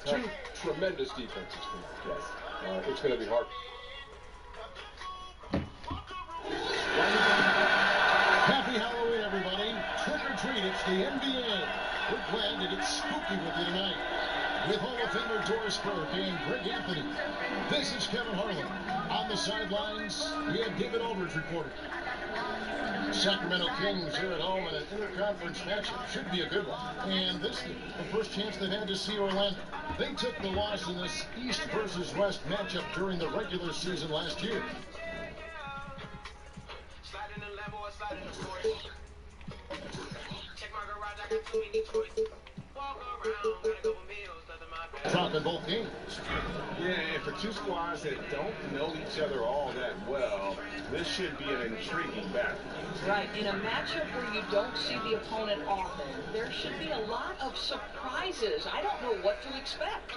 Two tremendous defenses. Yes. It's going to be hard. Happy Halloween, everybody. Trick or treat, it's the NBA. We're glad to get spooky with you tonight. With Hall of Famer Doris Burke and Greg Anthony. This is Kevin Harlan. On the sidelines, we have David Aldridge reporting. Sacramento Kings are at home in an interconference matchup. Should be a good one. And this is the first chance they've had to see Orlando. They took the loss in this East versus West matchup during the regular season last year. Dropping both games. Yeah, and for two squads that don't know each other all that well, this should be an intriguing battle. Right. In a matchup where you don't see the opponent often, there should be a lot of surprises. I don't know what to expect.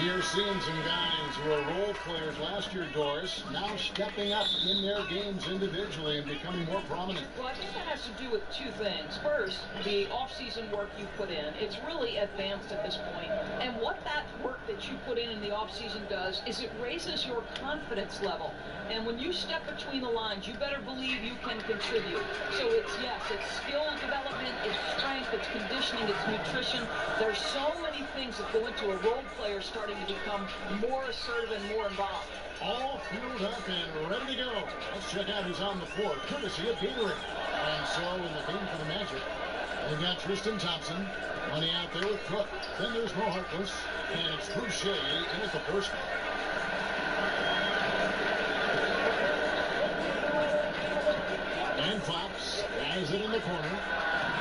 You're seeing some guys who were role players last year, Doris, now stepping up in their games individually and becoming more prominent. Well, I think that has to do with two things. First, the off-season work you put in. It's really advanced at this point. And what that work that you put in the off-season does is it raises your confidence level. And when you step between the lines, you better believe you can contribute. So it's skill development, it's strength, it's conditioning, it's nutrition. There's so many things that go into a role player starting to become more assertive and more involved. All fueled up and ready to go. Let's check out who's on the floor, courtesy of Gatorade. And so in the game for the Magic, they've got Tristan Thompson, money out there with Cook. Then there's Mo Harkless, and it's Boucher in at the first. And Fox has it in the corner.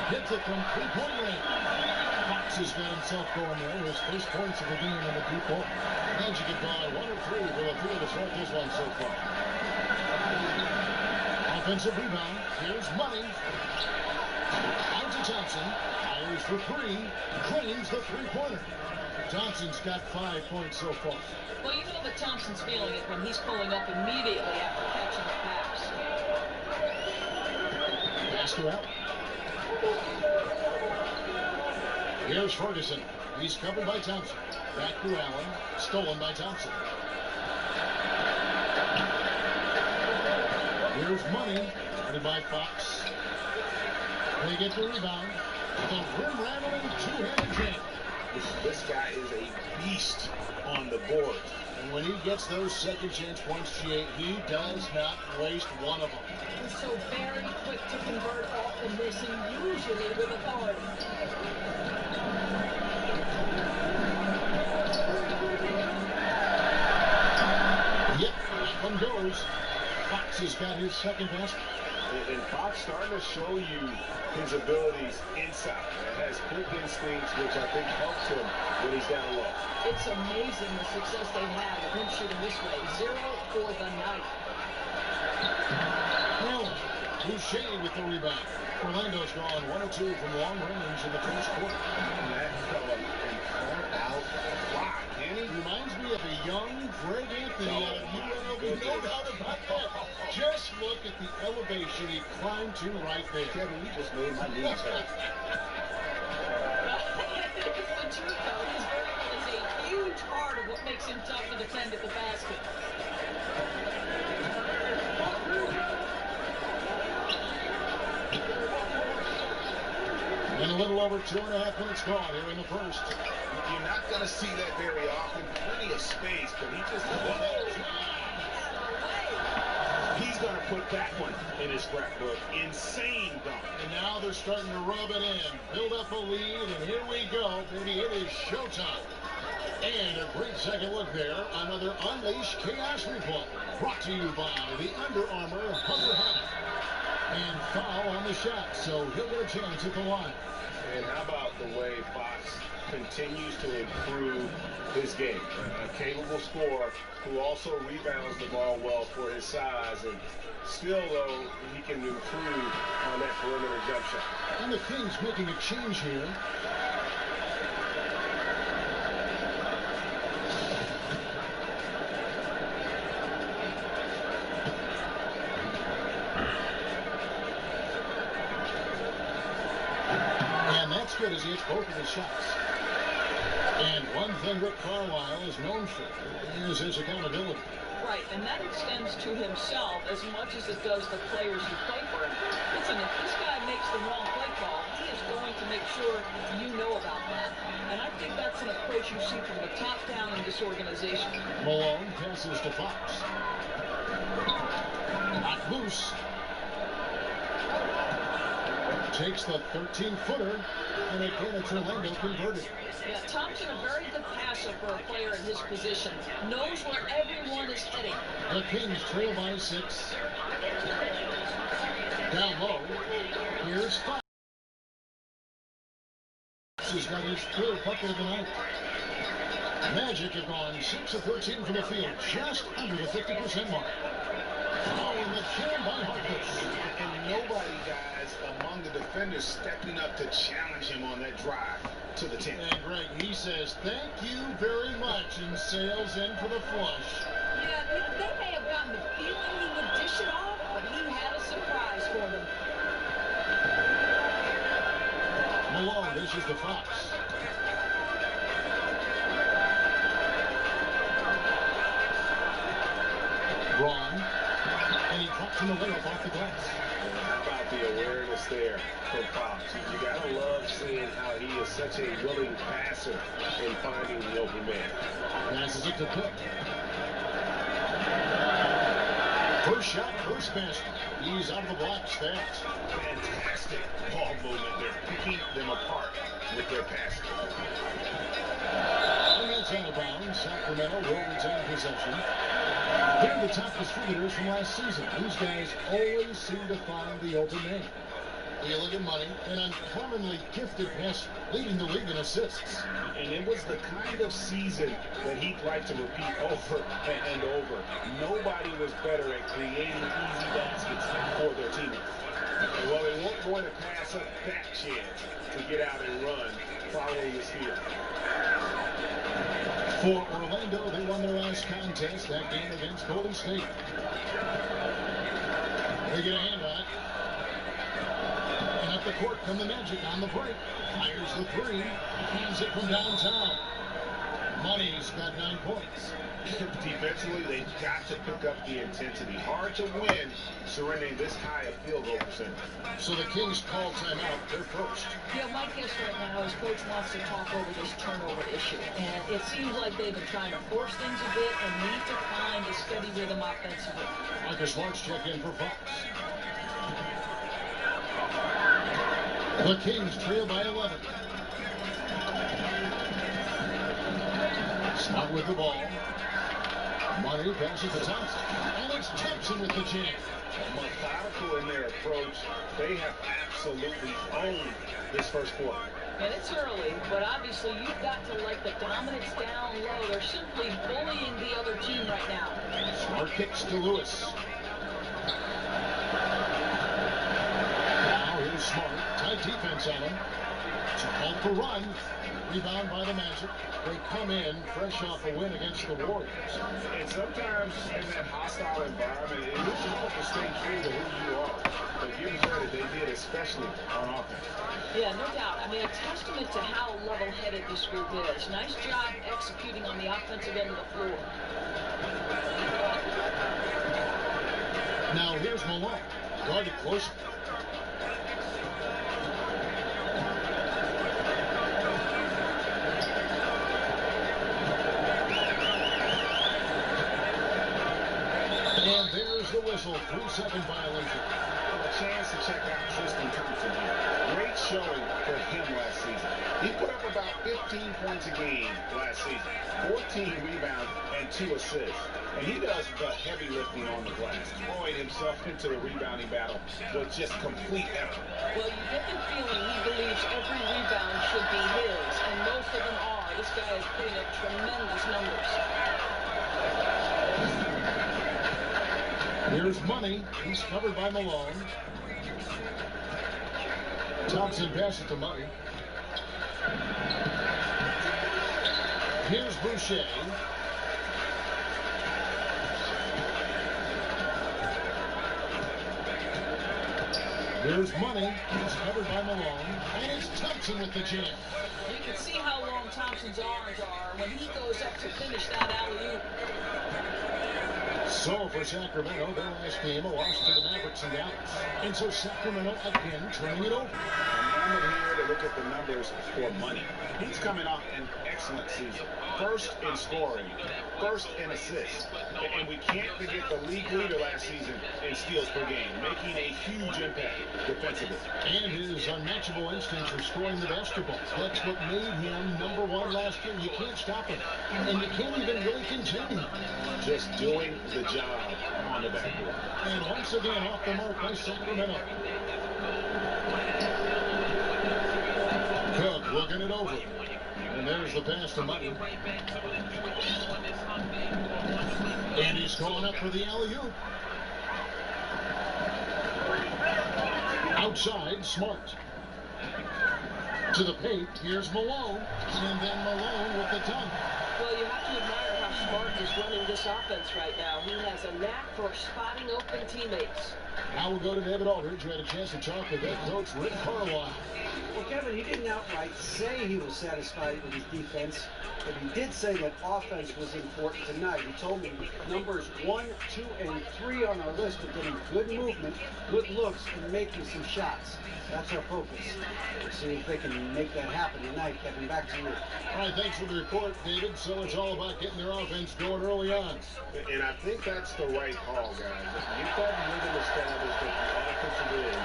Hits it from three-point range. Fox has got himself going there. His first points of the game in the deep ball. Magic get by 1 or 3 for the three to start this one so far. Offensive rebound. Here's Money. Out to Thompson. Fires for 3. Claims the three-pointer. Thompson's got 5 points so far. Well, you know that Thompson's feeling it when he's pulling up immediately after catching the pass. Pass to Allen. Here's Ferguson. He's covered by Thompson. Back to Allen. Stolen by Thompson. Here's Money. Guarded by Fox. They get the rebound. The rim-rattling two-handed jam. This guy is a beast on the board. And when he gets those second chance points, he does not waste one of them. He's so very quick to convert off the miss and usually with authority. Yep, that one goes. Fox has got his second basket. And Fox starting to show you his abilities inside. It has quick instincts, which I think helps him when he's down low. It's amazing the success they've had with him shooting this way. 0 for the night. Well, Boucher with the rebound. Orlando's gone 1 or 2 from long range in the first quarter. And that fella can front out fly, can he? Reminds me of a young Greg Anthony out of UNLV. No doubt about that. Just look at the elevation he climbed to right there. Kevin, you just made my knees hurt. It's the truth, though. His vertical is a huge part of what makes him tough to defend at the basket. And a little over 2.5 minutes gone here in the first. You're not going to see that very often. Plenty of space, but he just... He's going to put that one in his scrapbook. Insane dunk. And now they're starting to rub it in. Build up a lead, and here we go. Baby, it is showtime. And a great second look there. Another Unleash Chaos replay. Brought to you by the Under Armour Hover Hat. And foul on the shot, so he'll get a chance at the line. And how about the way Fox continues to improve his game? A capable scorer who also rebounds the ball well for his size, and still, though, he can improve on that perimeter jump shot. And the Kings making a change here. hits both of his shots. And one thing Rick Carlisle is known for is his accountability. Right, and that extends to himself as much as it does the players who play for him. Listen, if this guy makes the wrong play call, he is going to make sure you know about that. And I think that's an approach you see from the top down in this organization. Malone passes to Fox. Not loose. Takes the 13-footer, and again it's Orlando converted. Yeah, Thompson, a very good passer for a player in his position. Knows where everyone is heading. The Kings trail by 6. Down low. Here's Fox. He's got his third bucket of the night. Magic have gone 6 of 13 from the field, just under the 50% mark. Oh, and the jam by Harkless. And nobody, guys, among the defenders stepping up to challenge him on that drive to the 10. And Greg, he says, thank you very much, and sails in for the flush. Yeah, they may have gotten the feeling he would dish it off, but he had a surprise for them. Malone dishes to Fox. Braun. And he drops him a layup off the glass. How about the awareness there from Fox? You got to love seeing how he is such a willing passer in finding the open man. Passes it to Cook. First shot, first basket. He's out of the blocks fast. Fantastic ball movement. They're picking them apart with their passing. And that's out of bounds. Sacramento will retain possession. Here are the top distributors from last season. These guys always seem to find the open man. You look at Money, an uncommonly gifted passer, leading the league in assists. And it was the kind of season that he'd like to repeat over and over. Nobody was better at creating easy baskets for their teammates. Well, they weren't going to pass up that chance to get out and run following the steal. For Orlando, they won their last contest, that game against Golden State. They get a hand on it. And up the court come the Magic on the break. Fires the three. Hands it from downtown. Money's got 9 points. Defensively, they've got to pick up the intensity. Hard to win surrendering this high a field goal percentage. So the Kings call timeout. They're first. Yeah, my guess right now is Coach wants to talk over this turnover issue. And it seems like they've been trying to force things a bit and need to find a steady rhythm offensively. Marcus Smart's check in for Fox. The Kings trail by 11. Smart with the ball. Money passes to Thompson. And it's Thompson with the jam. Methodical in their approach. They have absolutely owned this first quarter. And it's early, but obviously you've got to like the dominance down low. They're simply bullying the other team right now. Smart kicks to Lewis. Now here's Smart. Tight defense on him. It's a call for run. Rebound by the Magic. They come in fresh off a win against the Warriors. And sometimes in that hostile environment, it is difficult to stay true to who you are. But give them credit, they did, especially on offense. Yeah, no doubt. I mean, a testament to how level-headed this group is. Nice job executing on the offensive end of the floor. Now here's Malone. Guarded closely. And there's the whistle. 3-second violation. A chance to check out Tristan Thompson here. Great showing for him last season. He put up about 15 points a game last season, 14 rebounds, and 2 assists. And he does the heavy lifting on the glass, throwing himself into the rebounding battle with just complete effort. Well, you get the feeling he believes every rebound should be his, and most of them are. This guy is putting up tremendous numbers. Here's Money. He's covered by Malone. Thompson passes to Money. Here's Boucher. Here's Money. He's covered by Malone. And it's Thompson with the jam. You can see how long Thompson's arms are when he goes up to finish that alley-oop. So for Sacramento, their last game, a loss to the Mavericks in Dallas. And so Sacramento again turning it over. A moment here to look at the numbers for Money. He's coming off an excellent season. First in scoring, first in assists. And we can't forget the league leader last season in steals per game, making a huge impact defensively. And his unmatchable instinct for scoring the basketball. That's what made him #1 last year. You can't stop him. And you can't even really contain him. Just doing the job on the backboard. And once again off the mark by Sacramento. Cook looking it over. And there's the pass to Money. And he's going up for the alley-oop. Outside, Smart. To the paint, here's Malone. And then Malone with the dunk. Well, you have to admire how Smart is running this offense right now. He has a knack for spotting open teammates. Now we'll go to David Aldridge, who had a chance to talk with head coach Rick Carlisle. Well, Kevin, he didn't outright say he was satisfied with his defense, but he did say that offense was important tonight. He told me numbers 1, 2, and 3 on our list are getting good movement, good looks, and making some shots. That's our focus. We'll see if they can make that happen tonight. Kevin, back to you. All right, thanks for the report, David. So it's all about getting their offense going early on. And I think that's the right call, guys. Get that rhythm established at the offensive end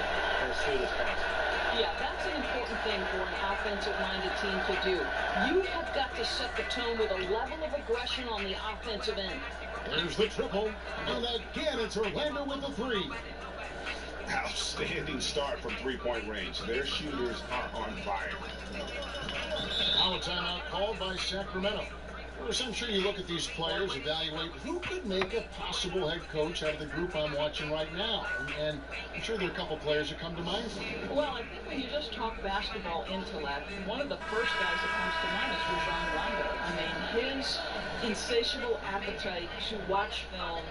as soon as possible. Yeah, that's an important thing for an offensive-minded team to do. You have got to set the tone with a level of aggression on the offensive end. There's the triple. And again, it's Orlando with the three. Outstanding start from three-point range. Their shooters are on fire. Now a timeout called by Sacramento. Bruce, I'm sure you look at these players, evaluate who could make a possible head coach out of the group I'm watching right now. And I'm sure there are a couple players that come to mind. Well, I think when you just talk basketball intellect, one of the first guys that comes to mind is Rajon Rondo. I mean, his insatiable appetite to watch film,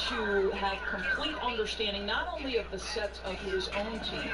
to have complete understanding not only of the sets of his own team,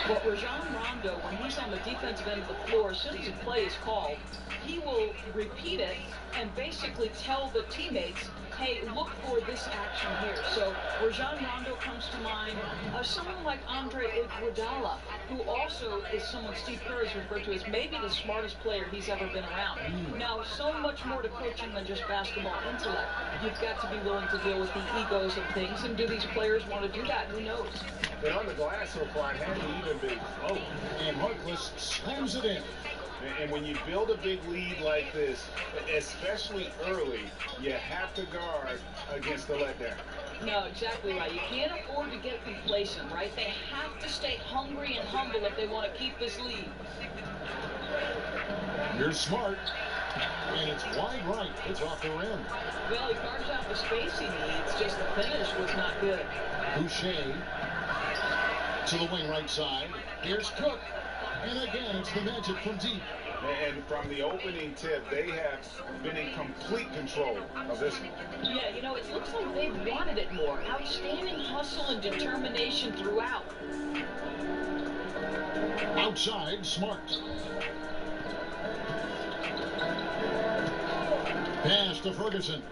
but Rajon Rondo, when he's on the defensive end of the floor, as soon as a play is called, he will repeat it and basically tell the teammates, hey, look for this action here. So Rajon Rondo comes to mind. Someone like Andre Iguodala, who also is someone Steve Kerr has referred to as maybe the smartest player he's ever been around. Now, so much more to coaching than just basketball intellect. You've got to be willing to deal with the egos of things, and do these players want to do that? Who knows? And on the glass so far, it hasn't even been close. And Harkless slams it in. And when you build a big lead like this, especially early, you have to guard against the letdown. No, exactly right. You can't afford to get complacent, right? They have to stay hungry and humble if they want to keep this lead. Here's Smart. And it's wide right. It's off the rim. Well, he carves out the space he needs, just the finish was not good. Boucher to the wing right side. Here's Cook. And again, it's the Magic from deep. And from the opening tip, they have been in complete control of this one. Yeah, you know, it looks like they've wanted it more. Outstanding hustle and determination throughout. Outside, Smart. Pass to Ferguson.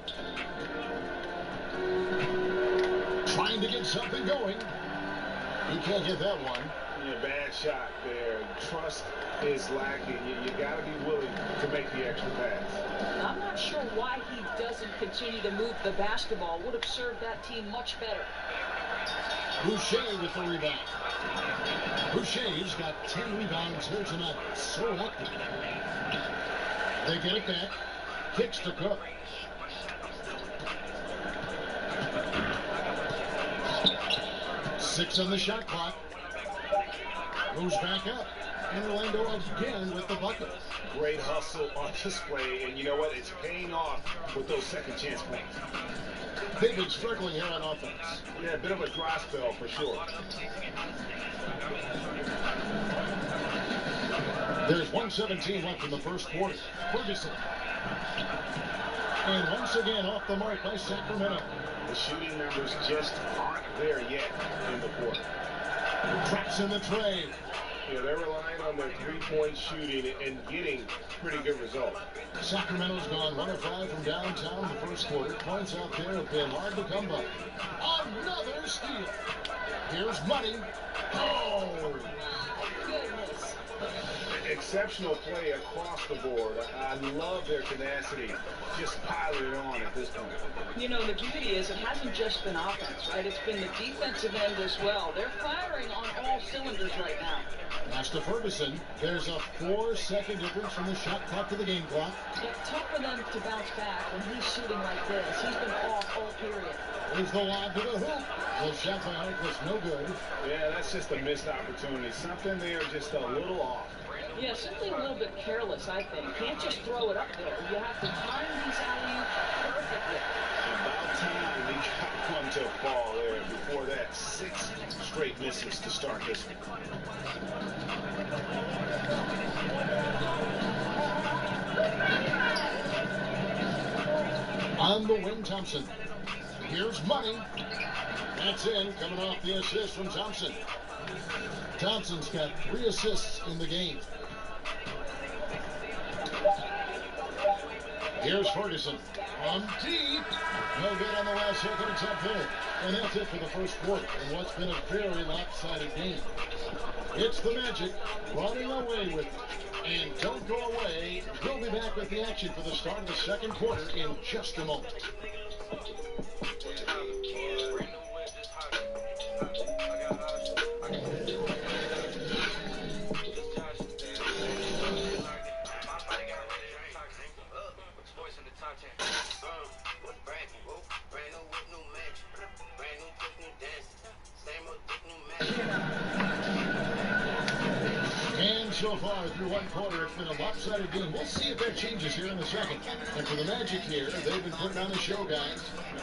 Trying to get something going. He can't get that one. Yeah, bad shot there. Trust is lacking. You got to be willing to make the extra pass. I'm not sure why he doesn't continue to move the basketball. Would have served that team much better. Boucher with the rebound. Boucher's got 10 rebounds here tonight. So active. They get it back. Kicks to Cook. Six on the shot clock. Moves back up. And Orlando again with the bucket. Great hustle on display, and you know what? It's paying off with those second chance points. They've been struggling here on offense. Yeah, a bit of a dry spell for sure. There's 1:17 left in the first quarter. Ferguson. And once again off the mark by Sacramento. The shooting numbers just aren't there yet in the quarter. Drops in the tray. Yeah, they're relying on their three-point shooting and getting pretty good results. Sacramento's gone 1-5 from downtown in the first quarter. Points out there have been hard to come by. Another steal. Here's Money. Oh! Goodness. Exceptional play across the board. I love their tenacity. Just piling it on at this point. You know, the beauty is it hasn't just been offense, right? It's been the defensive end as well. They're firing on all cylinders right now. Pass to Ferguson. There's a 4-second difference from the shot clock to the game clock. Yeah, tough for them to bounce back when he's shooting like this. He's been off all period. Here's the lob to the hoop. The shot by Harkless, no good. Yeah, that's just a missed opportunity. Something there just a little off. Yeah, simply a little bit careless, I think. Can't just throw it up there. You have to time these alley-oops perfectly. About time he got one to fall there. Before that, 6 straight misses to start this one. On the wing, Thompson. Here's Money. That's in, coming off the assist from Thompson. Thompson's got 3 assists in the game. Here's Ferguson on deep. No good on the last second. It's up there. And that's it for the first quarter in what's been a very lopsided game. It's the Magic running away with it. And don't go away. We'll be back with the action for the start of the second quarter in just a moment. So far through one quarter, it's been a lopsided game. We'll see if that changes here in the second. And for the Magic here, they've been putting on a show, guys.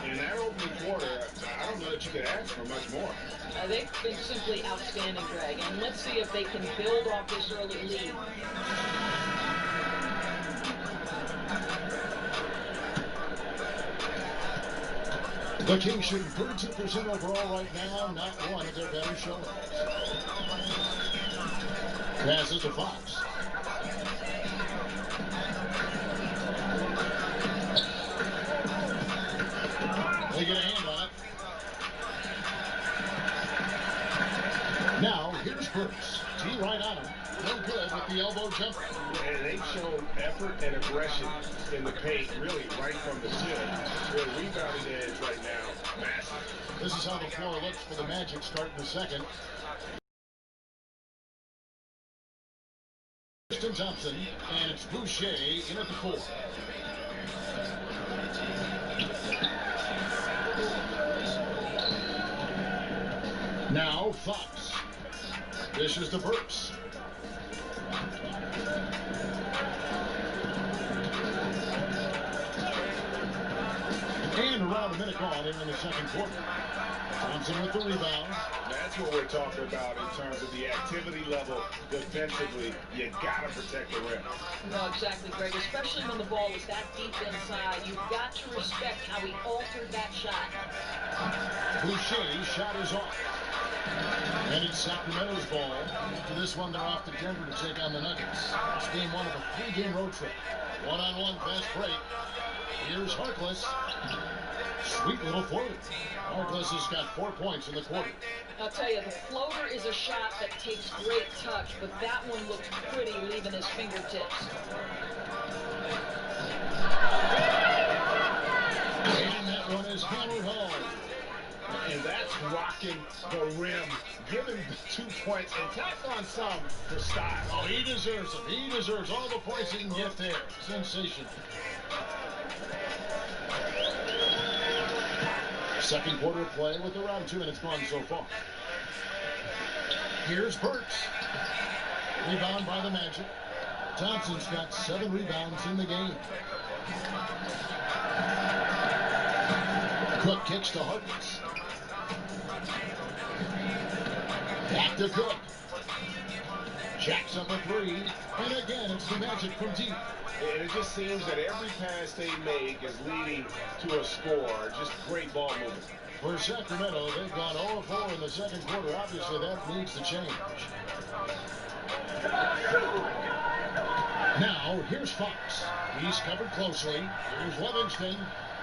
In that opening quarter, I don't know that you could ask for much more. They've been simply outstanding, Greg. And let's see if they can build off this early lead. The Kings shooting 32% overall right now, not one of their better showings. Passes to Fox. They get a hand on it. Now, here's Burks. T right on him. No good with the elbow jumper. And they've shown effort and aggression in the paint, really, right from the tip. Their rebounding edge right now, massive. This is how the floor looks for the Magic starting the second. Thompson, and it's Boucher in at the 4. Now Fox. This is the Burks. And around a minute gone in the second quarter. Thompson with the rebound. That's what we're talking about in terms of the activity level defensively. You got to protect the rim. No, exactly, Greg. Especially when the ball is that deep inside. You've got to respect how he altered that shot. Boucher's shot is off. And it's Sacramento's ball. After this one, they're off to Denver to take on the Nuggets. It's game 1 of a 3-game road trip. One-on-one fast break. Here's Harkless. Sweet little floater. Harkless has got 4 points in the quarter. I'll tell you, the floater is a shot that takes great touch, but that one looks pretty leaving his fingertips. And that one is hammered home. And that's rocking the rim. Give him 2 points and tack on some for style. Oh, he deserves them. He deserves all the points he can get there. Sensational. Second quarter of play with around 2 minutes gone so far. Here's Burks. Rebound by the Magic. Thompson's got 7 rebounds in the game. Cook kicks to Harkless. Back to Cook. Jacks up a 3. And again, it's the Magic from deep. And it just seems that every pass they make is leading to a score. Just great ball movement. For Sacramento, they've gone 0-4 in the second quarter. Obviously, that needs to change. Now, here's Fox. He's covered closely. Here's Livingston.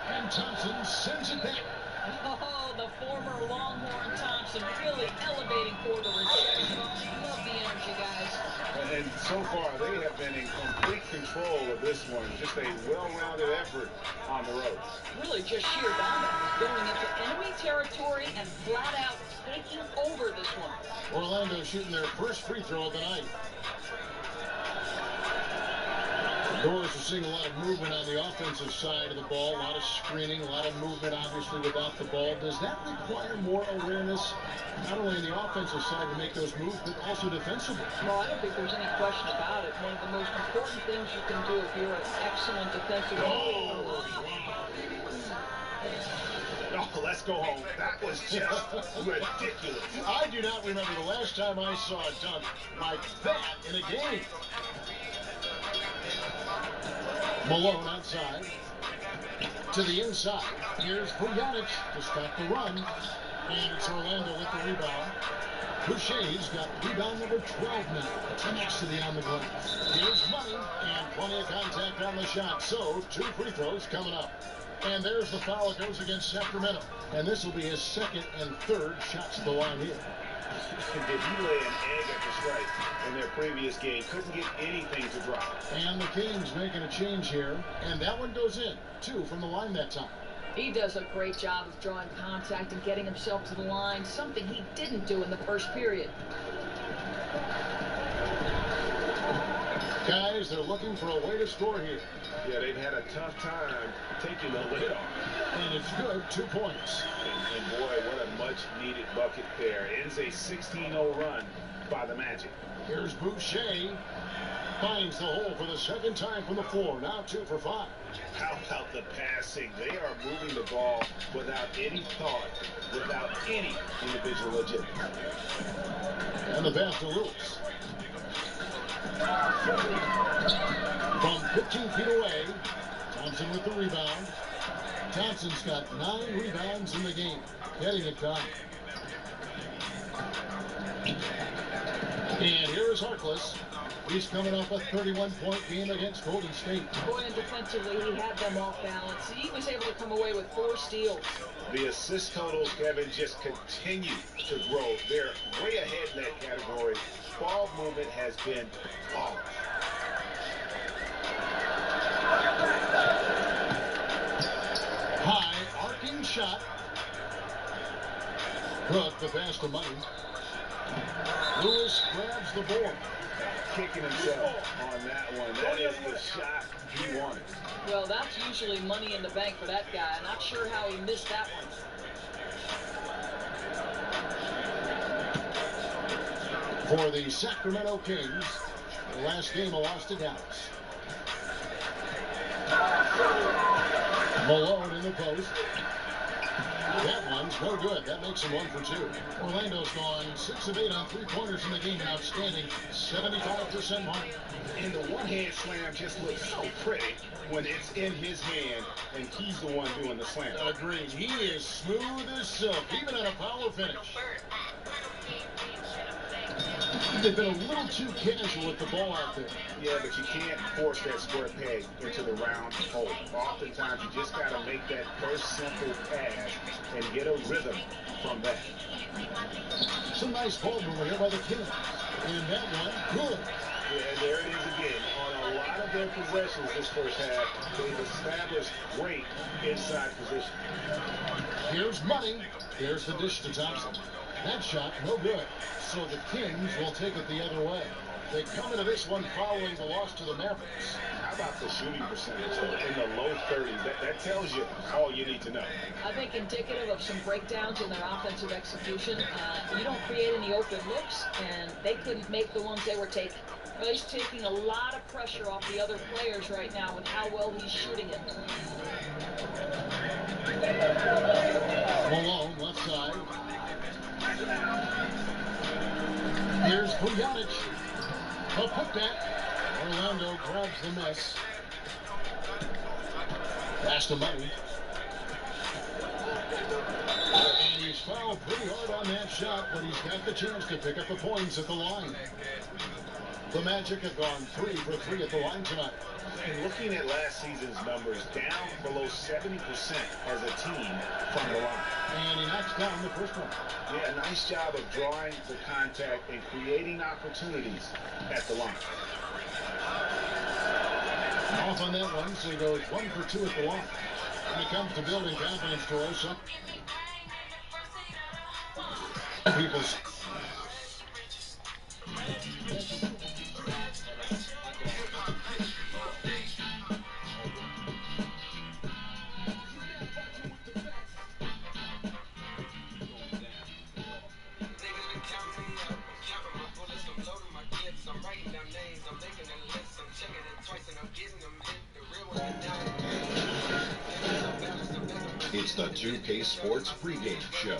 And Thompson sends it back. Oh, the former Longhorn Thompson really elevating for the reception. Love the energy, guys. And so far, they have been in complete control of this one. Just a well-rounded effort on the road. Really just sheer dominance, going into enemy territory and flat out taking over this one. Orlando shooting their first free throw of the night. Doors are seeing a lot of movement on the offensive side of the ball, a lot of screening, a lot of movement, obviously, without the ball. Does that require more awareness, not only on the offensive side to make those moves, but also defensively? Well, I don't think there's any question about it. One of the most important things you can do if you're an excellent defensive player. Oh, let's go home. That was just ridiculous. I do not remember the last time I saw a dunk like that in a game. Malone outside. To the inside. Here's Bojanic to stop the run. And it's Orlando with the rebound. Boucher's got rebound number 12 now. Connects to the on the glass. Here's Money. And plenty of contact on the shot. So, 2 free throws coming up. And there's the foul. It goes against Sacramento. And this will be his second and third shots at the line here. Did he lay an egg at the strike in their previous game? Couldn't get anything to drop. And the Kings making a change here. And that one goes in. 2 from the line that time. He does a great job of drawing contact and getting himself to the line, something he didn't do in the first period. Guys, they're looking for a way to score here. Yeah, they've had a tough time taking the lid off. And it's good, 2 points. And boy, what a much-needed bucket there. Ends a 16-0 run by the Magic. Here's Boucher. Finds the hole for the second time from the floor. Now 2 for 5. How about the passing? They are moving the ball without any thought, without any individual agility. And the pass to Lewis. From 15 feet away, Thompson with the rebound. Thompson's got 9 rebounds in the game, getting it done. And here is Harkless. He's coming off a 31-point game against Golden State. Boy, and defensively, he had them off balance. He was able to come away with 4 steals. The assist totals, Kevin, just continue to grow. They're way ahead in that category. Ball movement has been flawless. High, arcing shot. Hook the pass to Money. Lewis grabs the board. Kicking himself on that one. That is the shot he wanted. Well, that's usually money in the bank for that guy. Not sure how he missed that one. For the Sacramento Kings, the last game a loss to Dallas. Malone in the post. That one's no good. That makes him 1 for 2. Orlando's gone 6 of 8 on 3-pointers in the game. An outstanding 75% mark. And the one-hand slam just looks so pretty when it's in his hand and he's the one doing the slam. Agreed. He is smooth as silk, even at a power finish. They've been a little too casual with the ball out there. Yeah, but you can't force that square peg into the round hole. Oftentimes, you just got to make that first simple pass and get a rhythm from that. Some nice ball movement here by the Kings. And that one, good. Yeah, and there it is again. On a lot of their possessions this first half, they've established great inside position. Here's Money. There's the dish to Thompson. That shot, no good. So the Kings will take it the other way. They come into this one following the loss to the Mavericks. How about the shooting percentage in the low 30s? That tells you all you need to know. I think indicative of some breakdowns in their offensive execution. You don't create any open looks, and they couldn't make the ones they were taking. Well, he's taking a lot of pressure off the other players right now with how well he's shooting it. Malone, left side. Here's Bojanic. He'll put that. Orlando grabs the miss. Pass to Money. And he's fouled pretty hard on that shot, but he's got the chance to pick up the points at the line. The Magic have gone 3 for 3 at the line tonight. And looking at last season's numbers, down below 70% as a team from the line. And he knocks down the first one. Yeah, nice job of drawing the contact and creating opportunities at the line. Off on that one, so he goes 1 for 2 at the line. When it comes to building confidence, Troy, some people. It's the 2K Sports pregame show.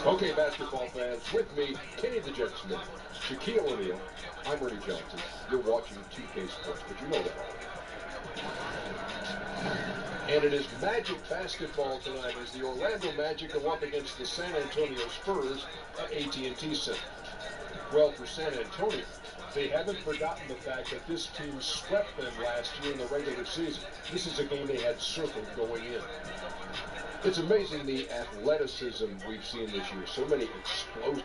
Okay, basketball fans, with me, Kenny the Jet Smith, Shaquille O'Neal, I'm Ernie Johnson. You're watching 2K Sports, but you know that. And it is Magic basketball tonight as the Orlando Magic go up against the San Antonio Spurs at AT&T Center. Well, for San Antonio, they haven't forgotten the fact that this team swept them last year in the regular season. This is a game they had circled going in. It's amazing the athleticism we've seen this year. So many explosive.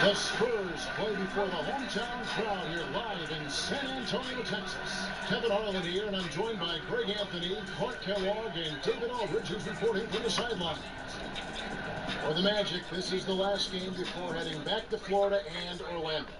The Spurs play before the hometown crowd here live in San Antonio, Texas. Kevin Harlan here, and I'm joined by Greg Anthony, Clark Kellogg, and David Aldridge, who's reporting from the sidelines. For the Magic, this is the last game before heading back to Florida and Orlando.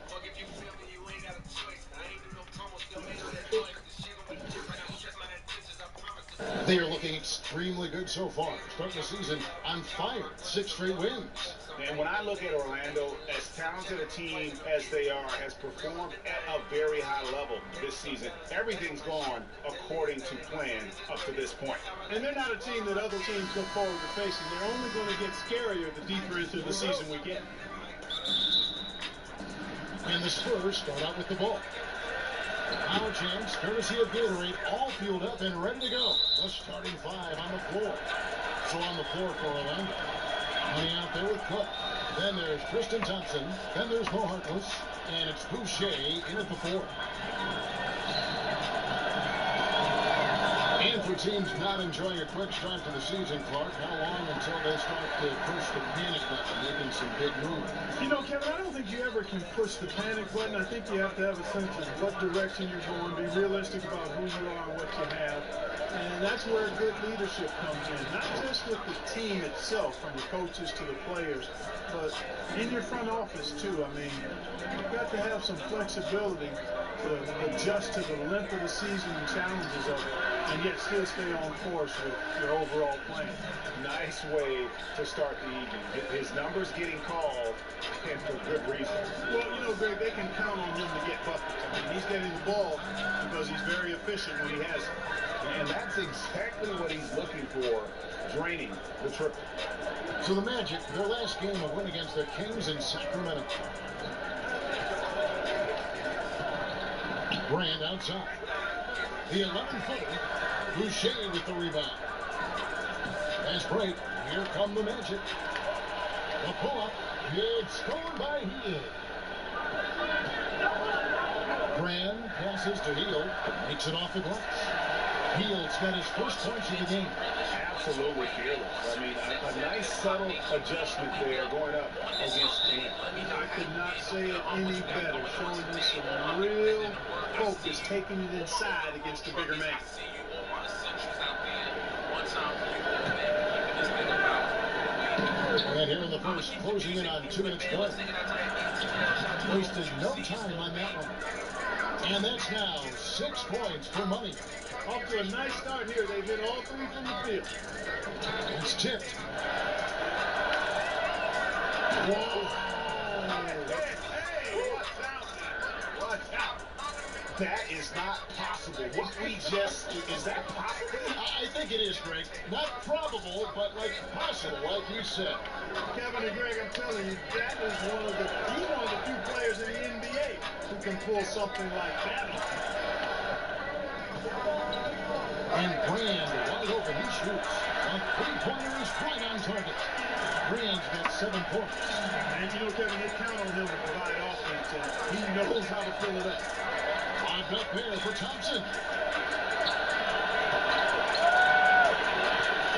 They are looking extremely good so far. Starting the season on fire, 6 straight wins. And when I look at Orlando, as talented a team as they are, has performed at a very high level this season. Everything's gone according to plan up to this point. And they're not a team that other teams look forward to facing. They're only going to get scarier the deeper into the season we get. And the Spurs start out with the ball. Power chance, courtesy of Gatorade, all fueled up and ready to go. The starting 5 on the floor. So on the floor for Orlando. Money out there with Cook. Then there's Tristan Thompson. Then there's Mo Harkless. And it's Boucher in at the 4. And for teams not enjoying a quick start to the season, Clark, how long until they start to push the panic button, making some big moves? You know, Kevin, I don't think you ever can push the panic button. I think you have to have a sense of what direction you're going, be realistic about who you are and what you have. And that's where good leadership comes in, not just with the team itself, from the coaches to the players, but in your front office, too. I mean, you've got to have some flexibility to adjust to the length of the season and challenges of it, and yet still stay on course with your overall plan. Nice way to start the evening. His numbers getting called, and for good reason. Well, you know, Greg, they can count on him to get buckets. I mean, he's getting the ball because he's very efficient when he has it. And that's exactly what he's looking for, draining the triple. So the Magic, their last game of win against the Kings in Sacramento. Brand outside. The 11-footer, Boucher with the rebound. That's break. Here come the Magic. The pull-up. It's scored by Hield. Brand passes to Hield. Makes it off the glass. Hield's got his first points of the game. Absolutely fearless. I mean, a nice subtle adjustment there going up against the win. I could not say it any better, showing you some real focus, taking it inside against the bigger man. And here in the first, closing in on 2 minutes play. Wasted no time on that one. And that's now 6 points for Money. Off to a nice start here. They've hit all 3 from the field. It's tipped. Whoa. Hey, watch out. Watch out. That is not possible. What we just, is that possible? I think it is, Greg. Not probable, but like possible, like you said. Kevin and Greg, I'm telling you, that is he's one of the few players in the NBA who can pull something like that off. And Brand wide open, he shoots. A three-pointer is right on target. Brand's got 7 points. And you know, Kevin, they count on him to provide offense, and he knows how to fill it up. On back there for Thompson.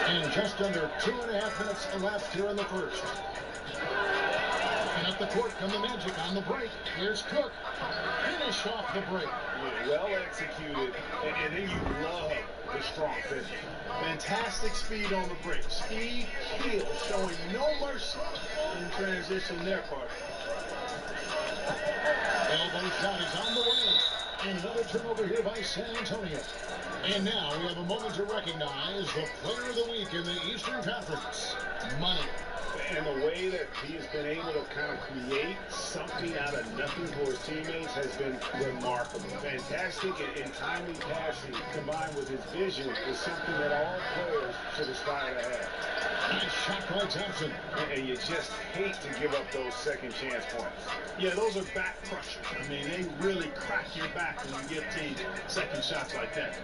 And just under 2.5 minutes elapsed here in the first. And up the court come the Magic on the break. Here's Cook. Finish off the break. Well executed, and then you love the strong finish. Fantastic speed on the break. Speed, heel, showing no mercy in transition their part. Elbow shot is on the way. And another turnover here by San Antonio. And now we have a moment to recognize the player of the week in the Eastern Conference, Money. And the way that he has been able to kind of create something out of nothing for his teammates has been remarkable. Fantastic and timely passing combined with his vision is something that all players should aspire to have. Nice shot by Thompson. And you just hate to give up those second chance points. Yeah, those are back crushers. I mean, they really crack your back when you get teams second shots like that.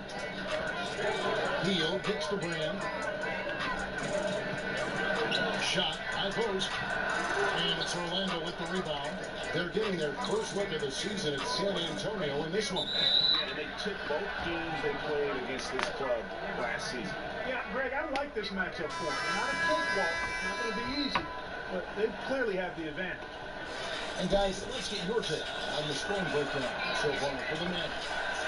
Heel kicks the Brand. Shot, high post. And it's Orlando with the rebound. They're getting their first look of the season at San Antonio in this one. Yeah, and they took both games they played against this club last season. Yeah, Greg, I like this matchup for them. Not a cakewalk, not going to be easy, but they clearly have the advantage. And guys, let's get your take on the scoring breakdown so far for the Magic.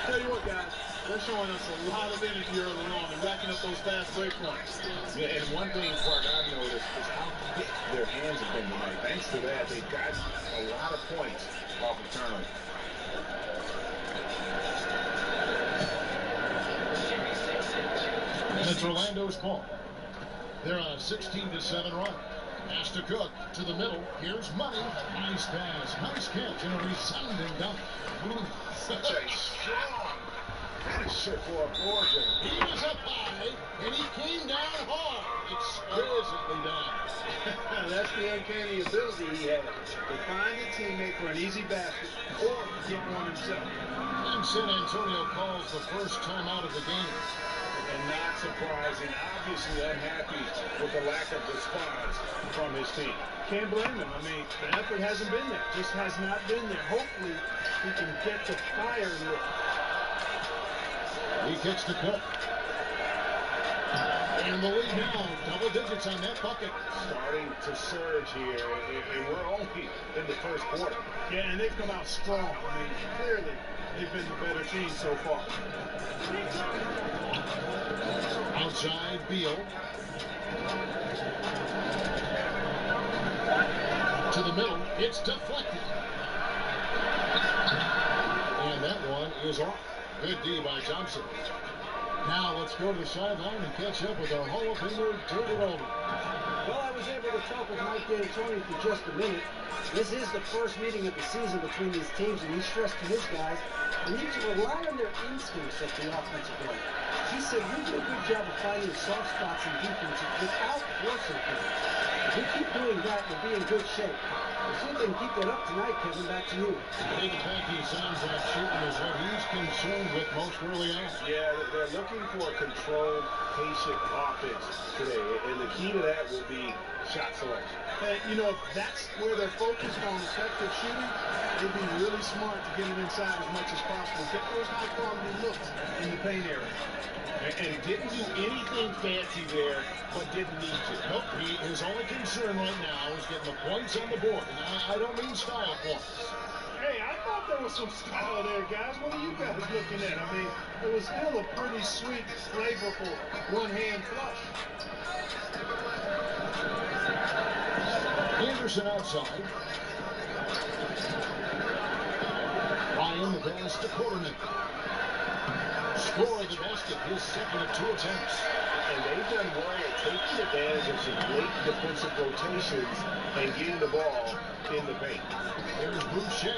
Tell you what, guys, they're showing us a lot of energy early on and racking up those fast break points. Yeah, and one thing, Clark, I've noticed is how quick their hands have been tonight. Thanks to that, they've got a lot of points off of turnover. And it's Orlando's ball. They're on a 16-7 run. Pass to Cook to the middle. Here's Money. Nice pass. Nice catch and a resounding dunk. Such a strong finisher for a Georgia. He was up high, and he came down hard. Exquisitely done. That's the uncanny ability he had to find a teammate for an easy basket or get one himself. And San Antonio calls the first time out of the game. And not surprising, obviously unhappy with the lack of response from his team. Can't blame him. I mean, the effort hasn't been there. Just has not been there. Hopefully, he can get the fire lit. He kicks the Cook. And the lead now, double digits on that bucket. Starting to surge here, and we're only in the first quarter. Yeah, and they've come out strong. I mean, clearly, they've been the better team so far. Outside, Beal. To the middle, it's deflected. And that one is off. Good D by Thompson. Now let's go to the sideline and catch up with our Hall of Famer, David Olden. Well, I was able to talk with Mike D'Antoni for just a minute. This is the first meeting of the season between these teams, and he stressed to his guys they need to rely on their instincts at the offensive end. He said we do a good job of finding soft spots in defense without forcing things. If we keep doing that, we'll be in good shape. We'll see if they can keep that up tonight, Kevin. Back to you. David Becky sounds like shooting is what he's concerned with most early on. Yeah, they're looking for a controlled, patient offense today, and the key to that will be shot selection. And, you know, if that's where they're focused on effective shooting, they'd be really smart to get it inside as much as possible. Get those high-quality looks in the paint area. And didn't do anything fancy there, but didn't need to. Nope, his only concern right now is getting the points on the board. And I don't mean style points. Hey, I thought there was some style there, guys. What are you guys looking at? I mean, it was still a pretty sweet, flavorful one-hand flush. Anderson outside. Ryan the pass to Quarterman. Score the basket, his second of 2 attempts. And they've done well at taking advantage of some late defensive rotations and getting the ball in the paint. There's Boucher.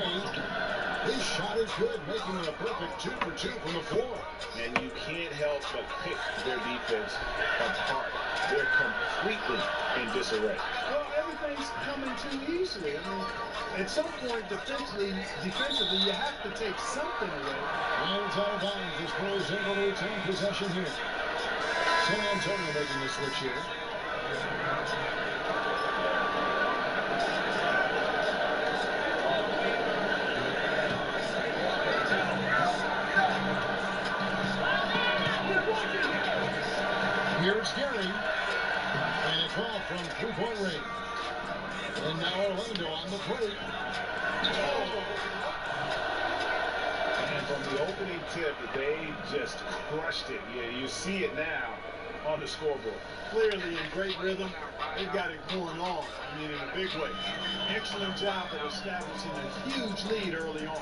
His shot is good, making it a perfect 2 for 2 from the floor. And you can't help but pick their defense apart. They're completely in disarray. Well, everything's coming too easily. I mean, at some point, defensively, you have to take something away. And it's out of bounds. The Spurs able to retain possession here. San Antonio making the switch here. Here's Gary, and a call from three-point range. And now Orlando on the plate. And from the opening tip, they just crushed it. Yeah, you see it now on the scoreboard. Clearly in great rhythm. They've got it going on. I mean, in a big way. Excellent job of establishing a huge lead early on.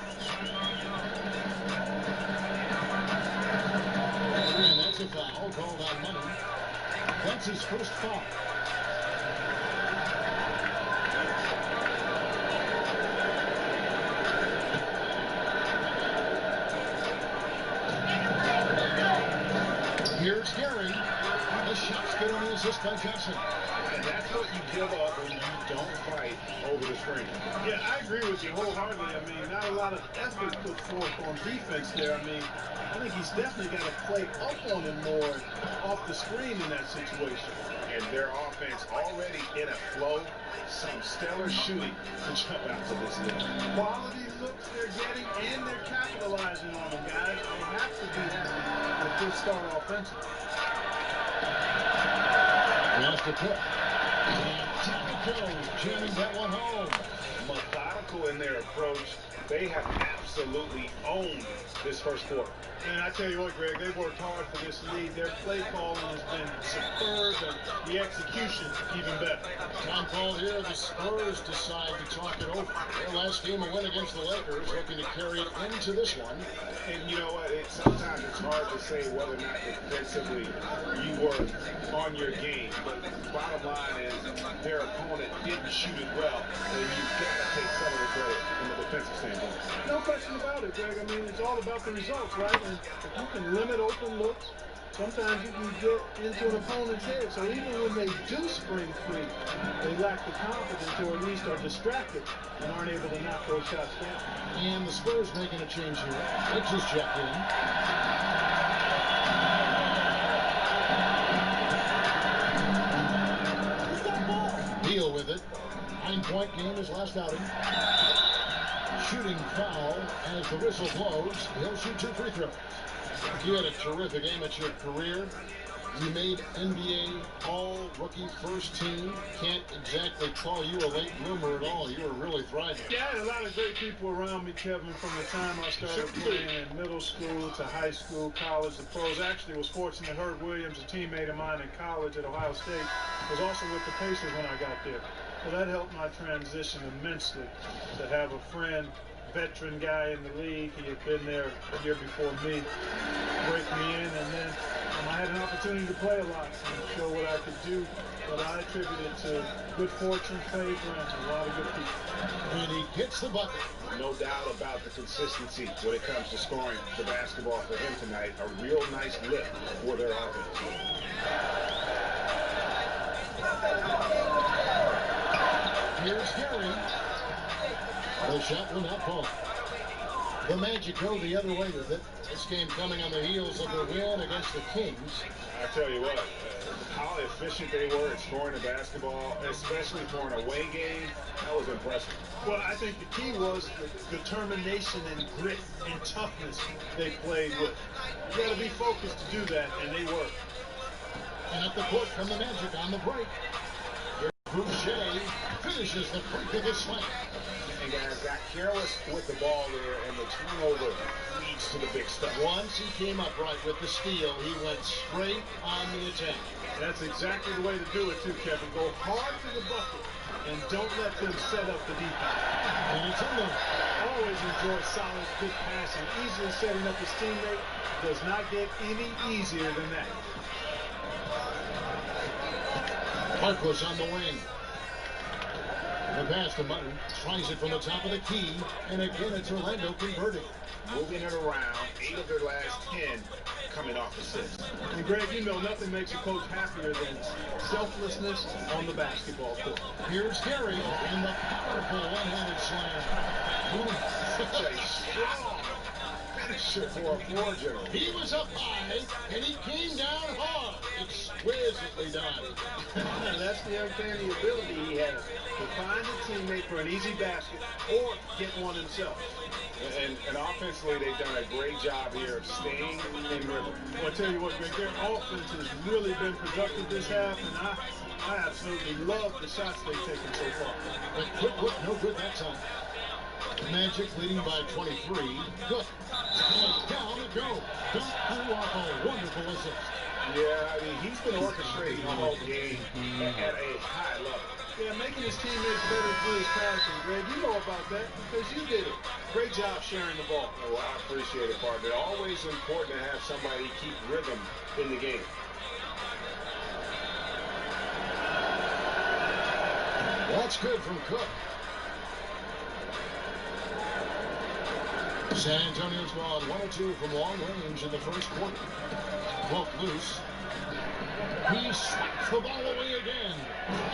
And that's a foul called on Money. That's his first foul. Here's Gary. The shot's good on the assist by Johnson. And that's what you give up when you don't fight over the screen. Yeah, I agree with you wholeheartedly. I mean, not a lot of effort put forth on defense there. I mean, I think he's definitely got to play up on him more off the screen in that situation. And their offense already in a flow. Some stellar shooting to jump out to this league. Quality looks they're getting, and they're capitalizing on them, guys. They have to be happy with this start offensively. Lost the tip. And down it goes, jamming that one home. Methodical in their approach. They have absolutely owned this first quarter. And I tell you what, Greg, they've worked hard for this lead. Their play calling has been superb, and the execution even better. Time call here. The Spurs decide to talk it over. Their last game, a win against the Lakers, looking to carry it into this one. And you know what? Sometimes it's hard to say whether or not defensively you were on your game. But the bottom line is their opponent didn't shoot it well. And you've got to take some of the credit from a defensive standpoint. No question about it, Greg. I mean, it's all about the results, right? And if you can limit open looks, sometimes you can get into an opponent's head. So even when they do spring free, they lack the confidence or at least are distracted and aren't able to knock those shots down. And the Spurs making a change here. They just checked in. Deal with it. 9-point game his last outing. Shooting foul as the whistle blows. He'll shoot 2 free throws. You had a terrific amateur career. You made NBA all-rookie first team. Can't exactly call you a late bloomer at all. You were really thriving. Yeah, I had a lot of great people around me, Kevin, from the time I started playing in middle school to high school, college, the pros. Actually, was fortunate. Herb Williams, a teammate of mine in college at Ohio State, was also with the Pacers when I got there. So that helped my transition immensely to have a friend, veteran guy in the league. He had been there a year before me, break me in, and then I had an opportunity to play a lot and show what I could do. But I attribute it to good fortune, favor, and a lot of good people. And he hits the bucket. No doubt about the consistency when it comes to scoring the basketball for him tonight. A real nice lift for their offense. Here's Gary. The shot will not fall. The Magic go the other way with it. This game coming on the heels of their win against the Kings. I tell you what, how efficient they were at scoring the basketball, especially for an away game, that was impressive. Well, I think the key was the determination and grit and toughness they played with. You got to be focused to do that, and they were. And up the court from the Magic on the break. Boucher finishes the break with a slam. And guys got careless with the ball there, and the turnover leads to the big stuff. Once he came up right with the steal, he went straight on the attack. That's exactly the way to do it, too, Kevin. Go hard to the bucket, and don't let them set up the defense. And it's in there. Always enjoy solid, good passing. Easily setting up his teammate does not get any easier than that. Harkless on the wing. The pass to Money. Tries it from the top of the key. And again, it's Orlando converting. Moving it around. 8 of their last 10 coming off assists. And Greg, you know nothing makes a coach happier than selflessness on the basketball court. Here's Gary and the powerful one-handed slam. Such a strong finisher for a floor general. He was up high, and he came down hard. Exquisitely done. That's the uncanny ability he has to find a teammate for an easy basket or get one himself. And offensively, they've done a great job here of staying in rhythm. Well, I tell you what, Greg, their offense has really been productive this half, and I absolutely love the shots they've taken so far. But quick look, no good that time. Magic leading by 23. Good. And down it goes. Dunk threw off a wonderful assist. Yeah, I mean, he's been orchestrating the whole game at a high level. Yeah, making his teammates better through his passing, Greg. You know about that because you did it. Great job sharing the ball. Well, I appreciate it, partner. Always important to have somebody keep rhythm in the game. That's good from Cook. San Antonio's gone 1 or 2 from long range in the first quarter. Broke loose. He swats the ball away again.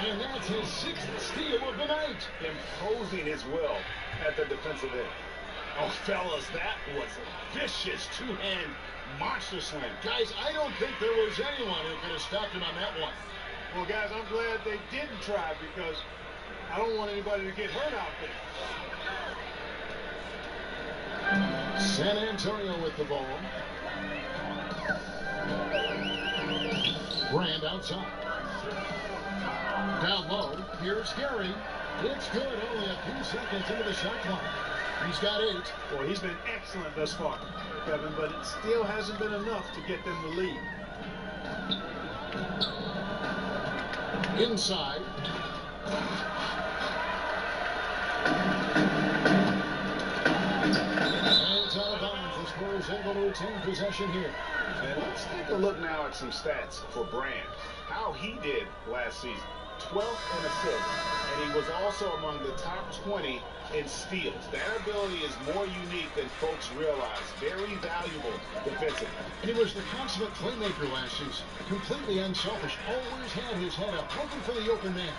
And that's his 6th steal of the night. Imposing his will at the defensive end. Oh, fellas, that was a vicious two-hand monster slam. Guys, I don't think there was anyone who could have stopped him on that one. Well, guys, I'm glad they didn't try because I don't want anybody to get hurt out there. San Antonio with the ball. Brand outside. Down low. Here's Gary. It's good. Only a few seconds into the shot clock. He's got 8. Well, he's been excellent thus far, Kevin, but it still hasn't been enough to get them the lead. Inside. And it's out of bounds. The Spurs able to retain possession here. And let's take a look now at some stats for Brand. How he did last season. 12th in assists, and he was also among the top 20 in steals. That ability is more unique than folks realize. Very valuable defensively. And he was the consummate playmaker last season. Completely unselfish. Always had his head up, looking for the open man.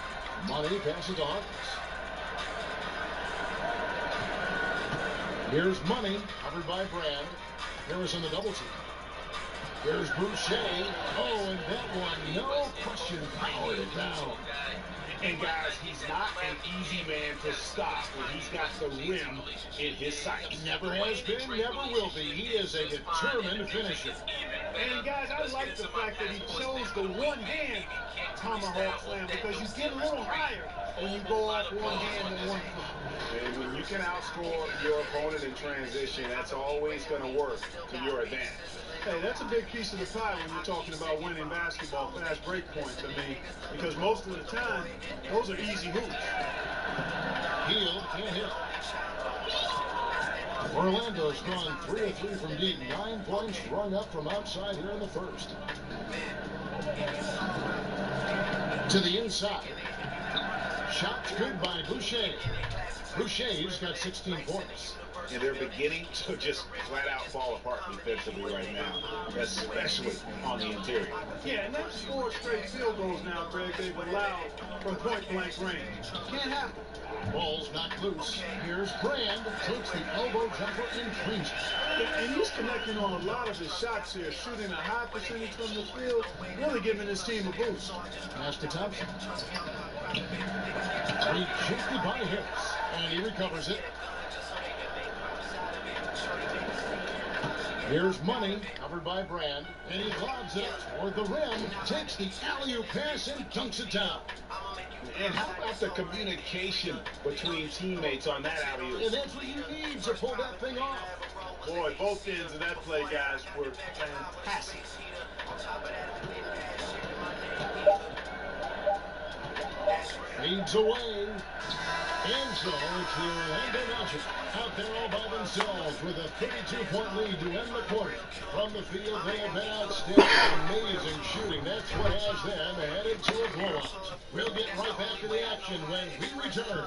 Money passes to Hawkins. Here's Money, covered by Brand. Harris on the double team. Here's Boucher. Oh, and that one, no question, powered it down. And guys, he's not an easy man to stop when he's got the rim in his sights. Never has been, never will be. He is a determined finisher. And guys, I like the fact that he chose the one-hand tomahawk slam because you get a little higher when you go off one hand and one foot. And when you can outscore your opponent in transition, that's always going to work to your advantage. Hey, that's a big piece of the pie when you're talking about winning basketball, fast break points, I mean, because most of the time, those are easy hoops. Hield can't hit. Orlando's gone 3 of 3 from deep. 9 points rung up from outside here in the first. To the inside. Shot's good by Boucher. Boucher's got 16 points. And they're beginning to just flat out fall apart defensively right now, especially on the interior. Yeah, and that's 4 straight field goals now, Greg, they've allowed from point-blank range. Can't happen. Ball's knocked loose. Here's Brand. Takes the elbow jumper and cleans it. Yeah, and he's connecting on a lot of his shots here, shooting a high percentage from the field, really giving his team a boost. Pass to Thompson. Rejected by Harris. And he recovers it. Here's Money, covered by Brand, and he lobs it toward the rim, takes the alley-oop pass and dunks it down. And how about the communication between teammates on that alley-oop? And that's what you need to pull that thing off. Boy, both ends of that play, guys, were fantastic. Fades away. And so it's the Orlando Magic out there all by themselves with a 32-point lead to end the quarter. From the field, they have been outstanding. Amazing shooting. That's what has them headed to a blowout. We'll get right back to the action when we return.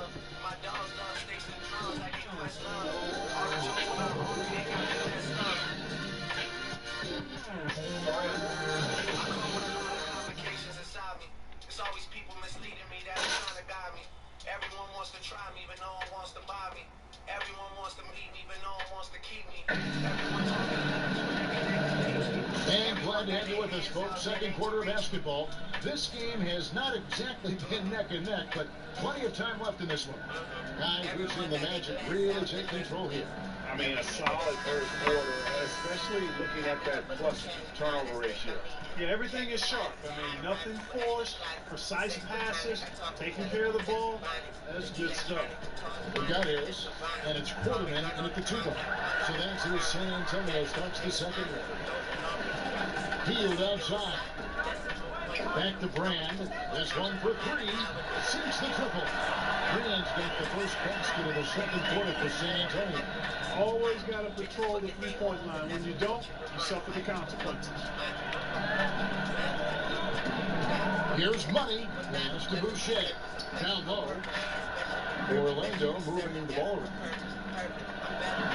It's always people misleading me that are trying to guide me. Everyone wants to try me, but no one wants to buy me. Everyone wants to meet me, but no one wants to keep me. And glad to have you with us, folks. Second quarter basketball. This game has not exactly been neck and neck, but plenty of time left in this one. Guys, we've seen the Magic really take control here. I mean, a solid first quarter, especially looking at that plus turnover ratio. Yeah, everything is sharp. I mean, nothing forced, precise passes, taking care of the ball. That's good stuff. We got his, and it's Quarterman in at the 2-point. So that's who San Antonio starts the second with. Field outside. Back to Brand. This one for three. Sinks the triple. Brand's got the first basket of the second quarter for San Antonio. Always got to patrol the three-point line. When you don't, you suffer the consequences. Here's Money. Pass to Boucher. Down low. Orlando moving in the ball room.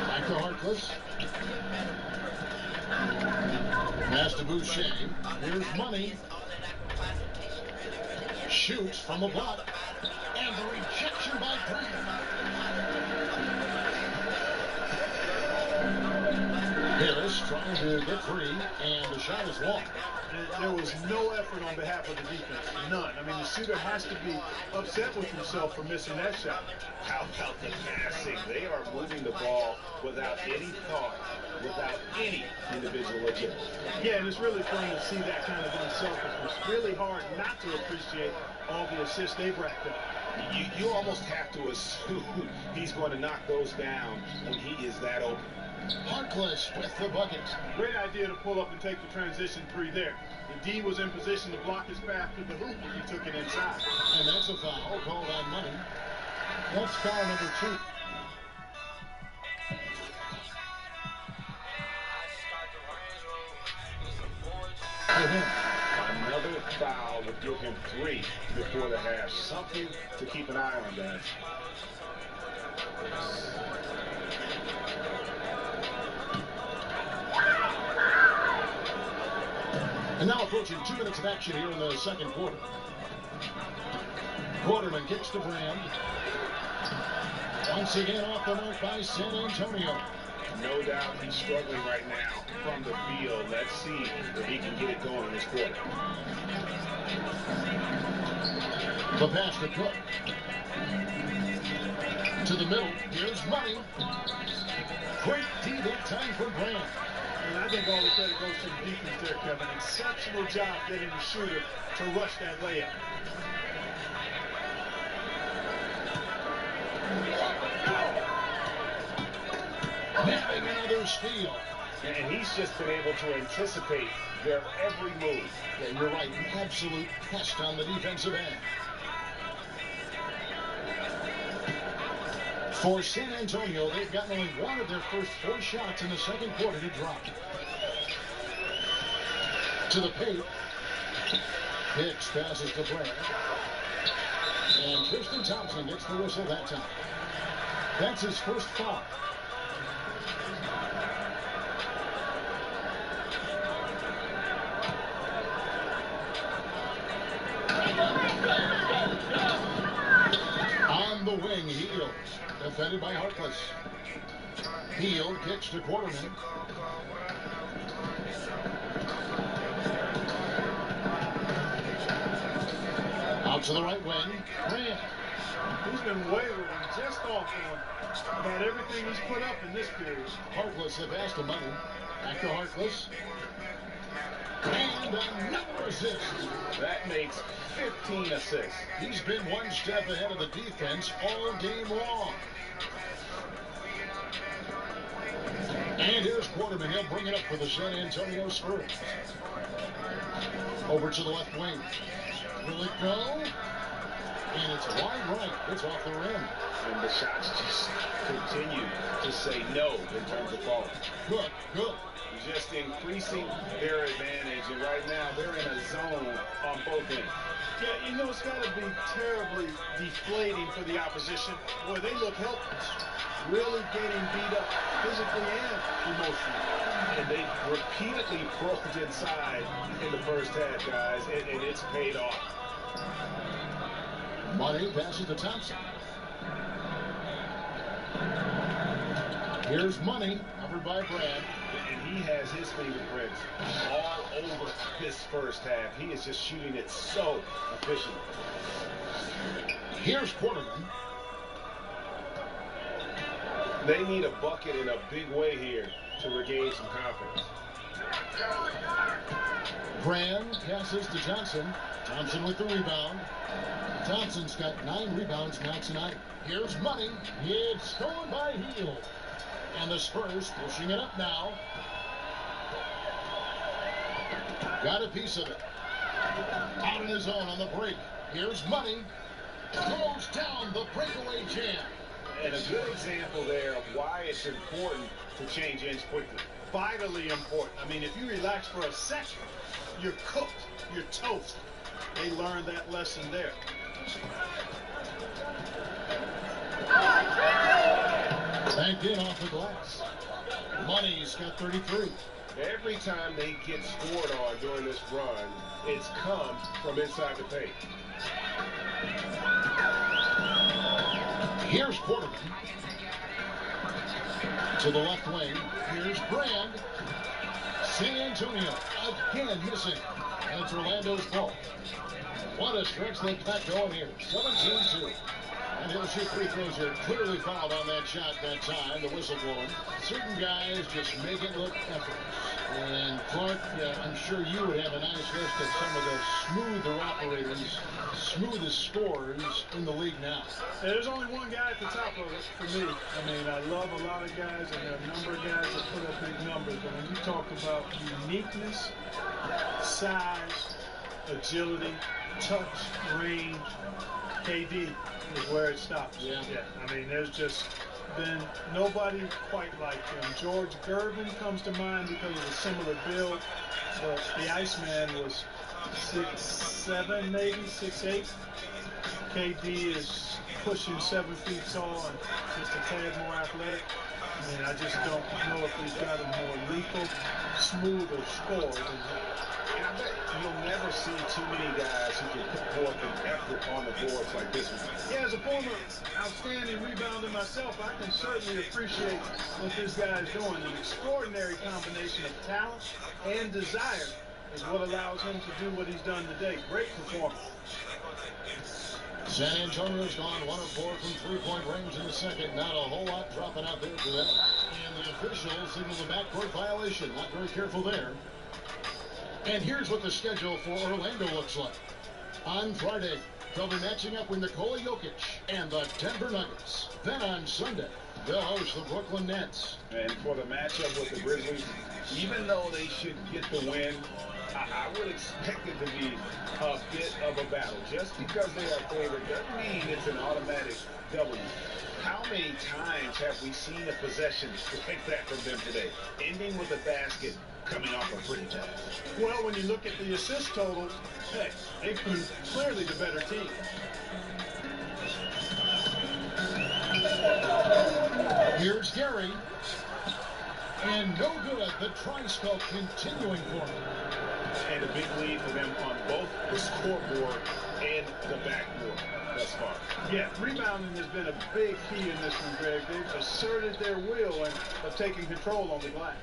Back to Harkless. Pass to Boucher. Here's Money. Shoots from the block. And the rejection by Brand. Harris trying to get free, and the shot is long. There was no effort on behalf of the defense. None. I mean, the shooter has to be upset with himself for missing that shot. How about the passing? They are moving the ball without any thought, without any individual agenda. Yeah, and it's really fun to see that kind of unselfishness. Really hard not to appreciate all the assists they've racked up. You almost have to assume he's going to knock those down when he is that open. Harkless with the bucket. Great idea to pull up and take the transition three there. The D was in position to block his path to the hoop if he took it inside. And that's a foul called on Money. That's foul number 2. Another foul would give him 3 before the half. Something to keep an eye on, guys. And now approaching 2 minutes of action here in the second quarter. Quarterman kicks to Brand. Once again off the mark by San Antonio. No doubt he's struggling right now from the field. Let's see if he can get it going in this quarter. The pass to Cook. To the middle. Here's Money. Great D that time for Brand. And I think all the credit goes to the defense there, Kevin. Exceptional job getting the shooter to rush that layup. Napping another steal. And he's just been able to anticipate their every move. Yeah, you're right. An absolute pest on the defensive end. For San Antonio, they've gotten only one of their first 4 shots in the second quarter to drop. To the paint. Hicks passes to Blair. And Tristan Thompson gets the whistle that time. That's his first foul. On the wing, Hield. Defended by Harkless. Hield kicks to Quarterman. Out to the right wing. Brand. He's been wavering just off on about everything he's put up in this period. Harkless the pass to Money. Back to Harkless. And another assist. That makes 15 assists. He's been one step ahead of the defense all game long. And here's Quarterman. He'll bring it up for the San Antonio Spurs. Over to the left wing. Will it go? And it's wide right. It's off the rim. And the shots just continue to say no in terms of falling. Good, good. Just increasing their advantage, and right now they're in a zone on both ends. Yeah, you know, it's got to be terribly deflating for the opposition where they look helpless, really getting beat up physically and emotionally. And they repeatedly probed inside in the first half, guys, and it's paid off. Money passes to Thompson. Here's Money, covered by Brad. And he has his fingerprints all over this first half. He is just shooting it so efficiently. Here's Quarterman. They need a bucket in a big way here to regain some confidence. Brand passes to Johnson. Thompson with the rebound. Thompson's got 9 rebounds now tonight. Here's Money. It's stolen by Heel. And the Spurs pushing it up now. Got a piece of it. Out in his own on the break. Here's Money. Throws down the breakaway jam. And a good example there of why it's important to change ends quickly. Vitally important. I mean, if you relax for a second, you're cooked. You're toast. They learned that lesson there. Banked in off the glass. Money's got 33. Every time they get scored on during this run, it's come from inside the paint. Here's Quarterman. To the left wing. Here's Brand. San Antonio again missing. And it's Orlando's ball. What a stretch they got going here. 17-2. And he'll shoot free throws here. Clearly fouled on that shot that time. The whistle blowing. Certain guys just make it look effortless. And Clark, I'm sure you would have a nice list of some of the smoother operators, smoothest scorers in the league now. There's only one guy at the top of it for me. I mean, I love a lot of guys, and there are a number of guys that put up big numbers. But when you talk about uniqueness, size, agility, touch, range, KD is where it stops. Yeah. I mean, there's just been nobody quite like him. George Gervin comes to mind because of a similar build, but the Iceman was 6'7", maybe 6'8". KD is pushing 7 feet tall and just a tad more athletic. I mean, I just don't know if he's got a more lethal, smoother score than that. And I bet you'll never see too many guys who can put forth an effort on the boards like this one. Yeah, as a former outstanding rebounder myself, I can certainly appreciate what this guy is doing. An extraordinary combination of talent and desire is what allows him to do what he's done today. Great performance. San Antonio's gone 1 of 4 from three-point range in the second. Not a whole lot dropping out there for them. And the officials signal the backcourt violation. Not very careful there. And here's what the schedule for Orlando looks like. On Friday, they'll be matching up with Nikola Jokic and the Denver Nuggets. Then on Sunday, they'll host the Brooklyn Nets. And for the matchup with the Grizzlies, even though they should get the win, I would expect it to be a bit of a battle. Just because they are favored doesn't mean it's an automatic W. How many times have we seen a possession like that from them today, ending with a basket coming off a free pass? Well, when you look at the assist totals, hey, they've been clearly the better team. Here's Gary. And no good. The tri-spell continuing for him. And a big lead for them on both the scoreboard and the backboard thus far. Yeah, rebounding has been a big key in this one, Greg. They've asserted their will and have taken control on the glass.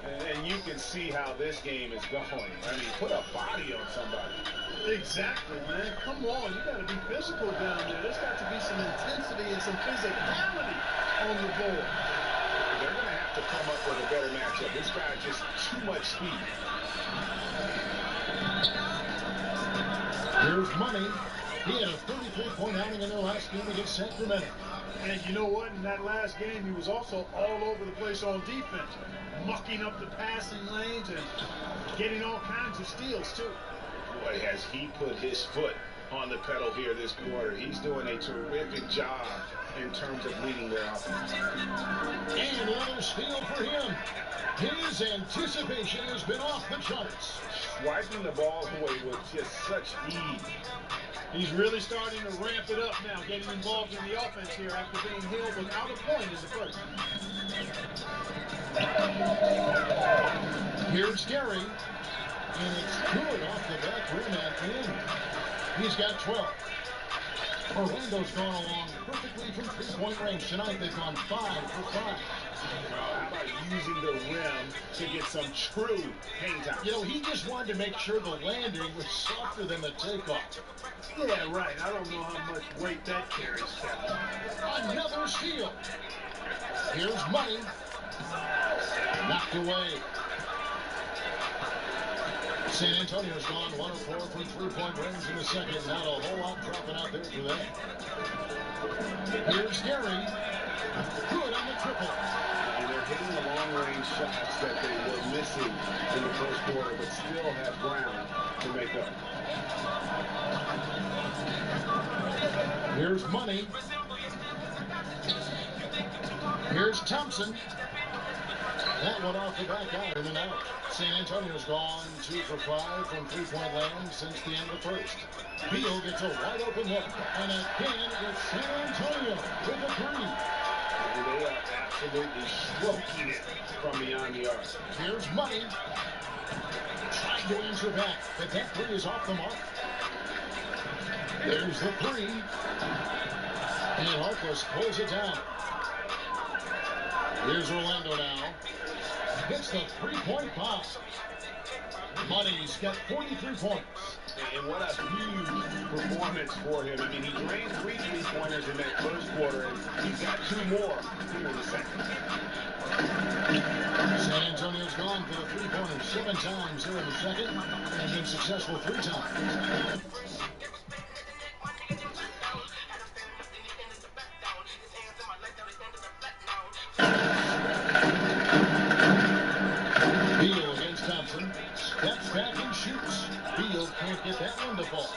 And you can see how this game is going. I mean, put a body on somebody. Exactly, man. Come on, you got to be physical down there. There's got to be some intensity and some physicality on the board. They're going to have to come up with a better matchup. This guy just too much speed. Here's Money. He had a 33-point outing in their last game against Sacramento. And you know what? In that last game, he was also all over the place on defense, mucking up the passing lanes and getting all kinds of steals, too. Boy, has he put his foot on the pedal here this quarter. He's doing a terrific job in terms of leading their offense. And another steal for him. His anticipation has been off the charts. Swiping the ball away with just such ease. He's really starting to ramp it up now, getting involved in the offense here after being held without a point in the first. Here's Gary, and it's good off the back rim at the end. He's got 12. Orlando's gone along perfectly from three-point range tonight. They've gone 5 for 5. How about using the rim to get some true hang time? You know, he just wanted to make sure the landing was softer than the takeoff. Yeah, right. I don't know how much weight that carries, Kevin. Another steal. Here's Money. Knocked away. San Antonio's gone 1 of 4 from three-point range in the second. Not a whole lot dropping out there for them. Here's Gary. Good on the triple. And they're hitting the long-range shots that they were missing in the first quarter, but still have ground to make up. Here's Money. Here's Thompson. That one off the back iron and out. San Antonio's gone 2 for 5 from three-point land since the end of the first. Beal gets a wide-open look. And again, it's San Antonio with a 3. And they are absolutely stroking it from beyond the arc. Here's Money. Trying to answer back, but that 3 is off the mark. There's the 3. And Harkless pulls it down. Here's Orlando now. Hits the three-point bomb. Money's got 43 points. And what a huge performance for him. I mean, he drained 3 3-pointers in that first quarter, and he's got 2 more here in the second. San Antonio's gone for the three-pointers 7 times here in the second, and been successful 3 times. Beal against Thompson. Steps back and shoots. Beal can't get that one to fall.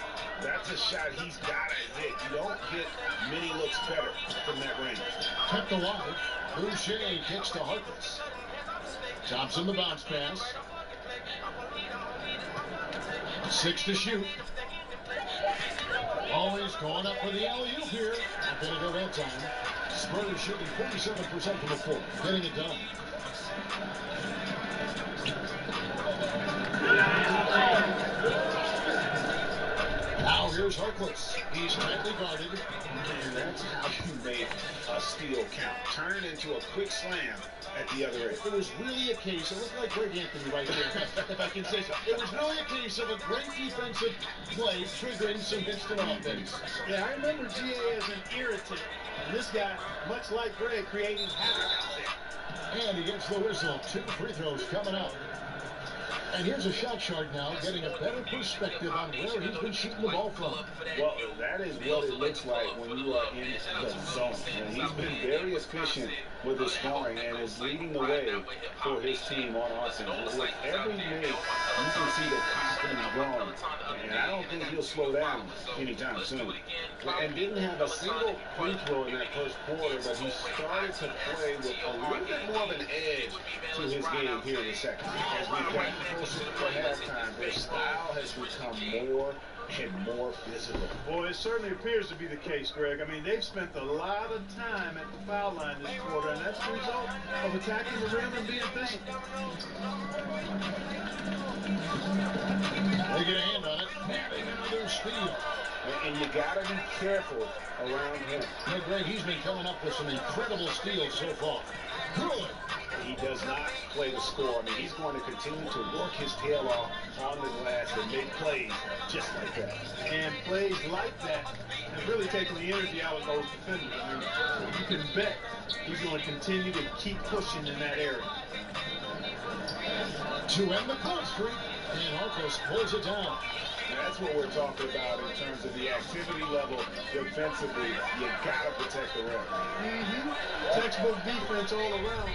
That's a shot he's got to hit. You don't get many looks better from that range. Kept alive. Boucher kicks to Harkless. Thompson the bounce pass. 6 to shoot. Always going up for the alley-oop here. Not going to go that time. Spurs shooting 47% from the floor. Getting it done. Now here's Harkless. He's tightly guarded. And that's how you make a steal count. Turn it into a quick slam at the other end. It was really a case, it looked like Greg Anthony right there, if I can say so. It was really a case of a great defensive play triggering some instant offense. Yeah, I remember GA as an irritant. And this guy, much like Greg, creating havoc out there. And he gets the whistle. 2 free throws coming up. And here's a shot chart now, getting a better perspective on where he's been shooting the ball from. Well, that is what it looks like when you are in the zone. And he's been very efficient with his scoring and is leading the way for his team on offense. With every make, you can see the confidence growing. And I don't think he'll slow down anytime soon. And didn't have a single free throw in that first quarter, but he started to play with a little bit more of an edge to his game here in the second. As we've gotten closer for halftime, their style has become more and more visible. Boy, it certainly appears to be the case, Greg. I mean, they've spent a lot of time at the foul line this quarter, and that's the result of attacking the rim and being physical. They get a hand on it. Having another steal. And you got to be careful around him. Now, Greg, he's been coming up with some incredible steals so far. Good. He does not play the score. I mean, he's going to continue to work his tail off on the glass and make plays just like that. And plays like that have really taken the energy out of those defenders. I mean, you can bet he's going to continue to keep pushing in that area. To end the cold streak, And Marcos pulls it down. That's what we're talking about in terms of the activity level defensively. You got to protect the rim. Textbook defense all around.